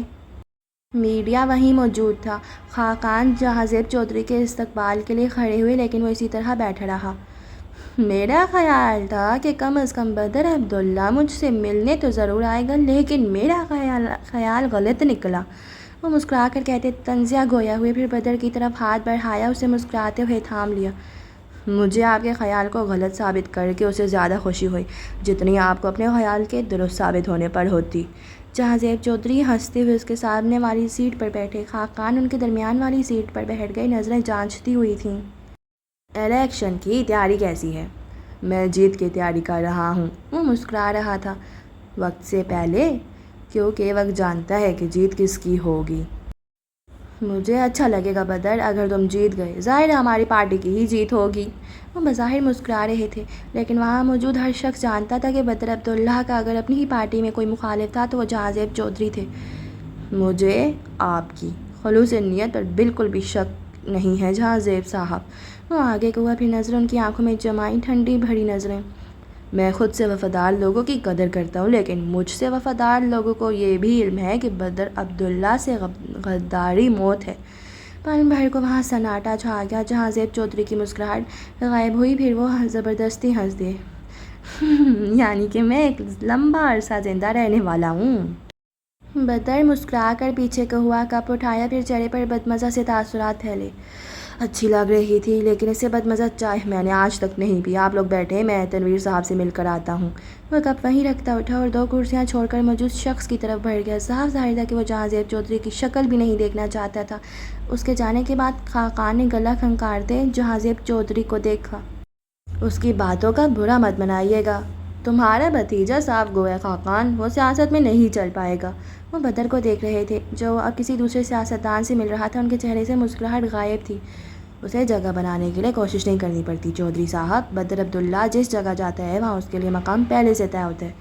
میڈیا وہیں موجود تھا۔ خاقان جہاں زیب چودھری کے استقبال کے لیے کھڑے ہوئے لیکن وہ اسی طرح بیٹھا رہا۔ میرا خیال تھا کہ کم از کم بدر عبداللہ مجھ سے ملنے تو ضرور آئے گا، لیکن میرا خیال غلط نکلا۔ وہ مسکرا کر کہتے طنزیہ گویا ہوئے، پھر بدر کی طرف ہاتھ بڑھایا، اسے مسکراتے ہوئے تھام لیا۔ مجھے آپ کے خیال کو غلط ثابت کر کے اسے زیادہ خوشی ہوئی جتنی آپ کو اپنے خیال کے درست ثابت ہونے پر ہوتی۔ جہاں زیب چودھری ہنستے ہوئے اس کے سامنے والی سیٹ پر بیٹھے، خاقان ان کے درمیان والی سیٹ پر بیٹھ گئی نظریں جانچتی ہوئی تھیں۔ الیکشن کی تیاری کیسی ہے؟ میں جیت کی تیاری کر رہا ہوں، وہ مسکرا رہا تھا۔ وقت سے پہلے؟ کیونکہ وقت جانتا ہے کہ جیت کس کی ہوگی۔ مجھے اچھا لگے گا بدر اگر تم جیت گئے، ظاہر ہے ہماری پارٹی کی ہی جیت ہوگی۔ وہ بظاہر مسکرا رہے تھے لیکن وہاں موجود ہر شخص جانتا تھا کہ بدر عبداللہ کا اگر اپنی ہی پارٹی میں کوئی مخالف تھا تو وہ جہاں زیب چودھری تھے۔ مجھے آپ کی خلوص نیت پر بالکل بھی شک نہیں ہے جہاں زیب صاحب، وہ آگے کو ہوا، پھر نظریں ان کی آنکھوں میں جمائیں، ٹھنڈی بھری نظریں۔ میں خود سے وفادار لوگوں کی قدر کرتا ہوں لیکن مجھ سے وفادار لوگوں کو یہ بھی علم ہے کہ بدر عبداللہ سے غداری موت ہے۔ پل بھر کو وہاں سناٹا چھا گیا۔ جہاں زیب چودھری کی مسکراہٹ غائب ہوئی، پھر وہ زبردستی ہنس دیے۔ یعنی کہ میں ایک لمبا عرصہ زندہ رہنے والا ہوں۔ بدر مسکرا کر پیچھے کو ہوا، کپ اٹھایا، پھر چہرے پر بدمزہ سے تاثرات پھیلے۔ اچھی لگ رہی تھی لیکن اس سے بدمزہ چائے میں نے آج تک نہیں پی۔ آپ لوگ بیٹھے، میں تنویر صاحب سے مل کر آتا ہوں۔ وہ کپ وہیں رکھتا اٹھا اور 2 کرسیاں چھوڑ کر موجود شخص کی طرف بڑھ گیا۔ صاف ظاہر تھا کہ وہ جہاں زیب چودھری کی شکل بھی نہیں دیکھنا چاہتا تھا۔ اس کے جانے کے بعد خاقان نے گلا کھنکارتے جہاں زیب چودھری کو دیکھا۔ اس کی باتوں کا برا مت منائیے گا، تمہارا بھتیجا صاف گو ہے خاقان، وہ سیاست میں نہیں چل پائے گا۔ وہ بدر کو دیکھ رہے تھے جو اب کسی دوسرے سیاستدان سے مل رہا تھا۔ ان کے چہرے سے مسکراہٹ غائب تھی۔ اسے جگہ بنانے کے لیے کوشش نہیں کرنی پڑتی چودھری صاحب، بدر عبداللہ جس جگہ جاتا ہے وہاں اس کے لیے مقام پہلے سے طے ہوتا ہے۔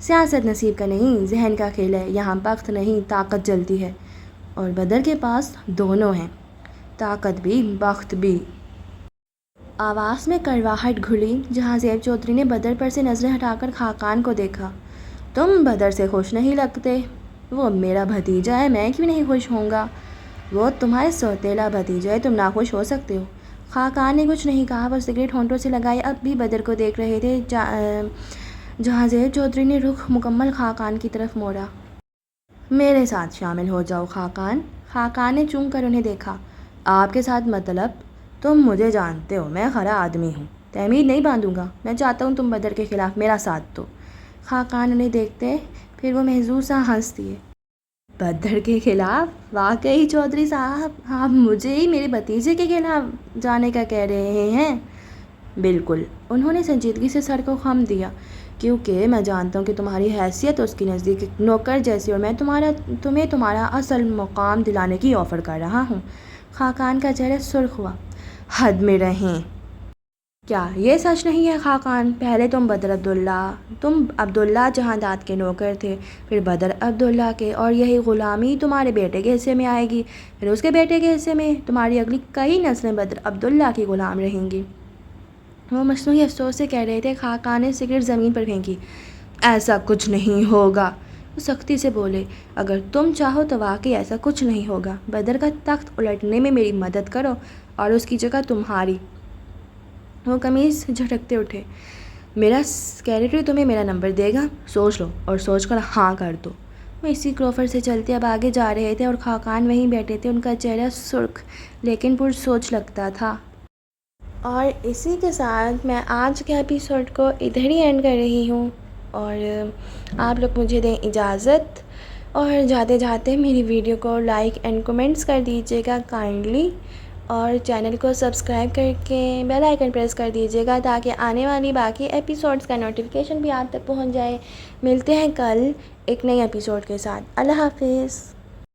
سیاست نصیب کا نہیں، ذہن کا کھیل ہے، یہاں بخت نہیں طاقت جلتی ہے، اور بدر کے پاس دونوں ہیں، طاقت بھی بخت بھی۔ آواز میں کڑواہٹ گھلی۔ جہاں زیب چودھری نے بدر پر سے نظریں ہٹا کر خاقان کو دیکھا۔ تم بدر سے خوش نہیں لگتے؟ وہ میرا بھتیجا ہے، میں کیوں نہیں خوش ہوں گا؟ وہ تمہارے سوتیلا بھتیجا ہے، تم ناخوش ہو سکتے ہو۔ خاقان نے کچھ نہیں کہا، وہ سگریٹ ہونٹوں سے لگائے اب بھی بدر کو دیکھ رہے تھے۔ جہاں زیب چودھری نے رخ مکمل خاقان کی طرف موڑا۔ میرے ساتھ شامل ہو جاؤ خاقان۔ خاقان نے چونک کر انہیں دیکھا۔ آپ کے ساتھ مطلب؟ تم مجھے جانتے ہو، میں خرا آدمی ہوں، تحمید نہیں باندھوں گا۔ میں چاہتا ہوں تم بدر کے خلاف میرا ساتھ دو۔ خاقان انہیں دیکھتے پھر وہ محظوظ سا ہنس دیے۔ بدر کے خلاف؟ واقعی چودھری صاحب آپ مجھے ہی میرے بھتیجے کے خلاف جانے کا کہہ رہے ہیں؟ بالکل، انہوں نے سنجیدگی سے سر کو خم دیا، کیونکہ میں جانتا ہوں کہ تمہاری حیثیت اس کے نزدیک ایک نوکر جیسی، اور میں تمہیں تمہارا اصل مقام دلانے کی آفر کر رہا ہوں۔ خاقان کا چہرہ سرخ ہوا۔ حد میں رہیں۔ کیا یہ سچ نہیں ہے خاقان؟ پہلے تم عبداللہ جہاں داد کے نوکر تھے، پھر بدر عبداللہ کے، اور یہی غلامی تمہارے بیٹے کے حصے میں آئے گی، پھر اس کے بیٹے کے حصے میں، تمہاری اگلی کئی نسلیں بدر عبداللہ کی غلام رہیں گی۔ وہ مصنوعی افسوس سے کہہ رہے تھے۔ خاقان نے سگریٹ زمین پر پھینکی۔ ایسا کچھ نہیں ہوگا، وہ سختی سے بولے۔ اگر تم چاہو تو واقعی ایسا کچھ نہیں ہوگا۔ بدر کا تخت الٹنے میں میری مدد کرو اور اس کی جگہ تمہاری۔ وہ قمیض جھٹکتے اٹھے۔ میرا سیکریٹری تمہیں میرا نمبر دے گا، سوچ لو اور سوچ کر ہاں کر دو۔ وہ اسی کروفر سے چلتے اب آگے جا رہے تھے اور خاقان وہیں بیٹھے تھے۔ ان کا چہرہ سرخ لیکن پرسوچ لگتا تھا۔ اور اسی کے ساتھ میں آج کے ایپیسوڈ کو ادھر ہی اینڈ کر رہی ہوں، اور آپ لوگ مجھے دیں اجازت، اور جاتے جاتے میری ویڈیو کو لائک اینڈ کمنٹس کر دیجیے گا کائنڈلی، اور چینل کو سبسکرائب کر کے بیل آئیکن پریس کر دیجیے گا تاکہ آنے والی باقی ایپیسوڈز کا نوٹیفیکیشن بھی آپ تک پہنچ جائے۔ ملتے ہیں کل ایک نئے ایپیسوڈ کے ساتھ۔ اللہ حافظ۔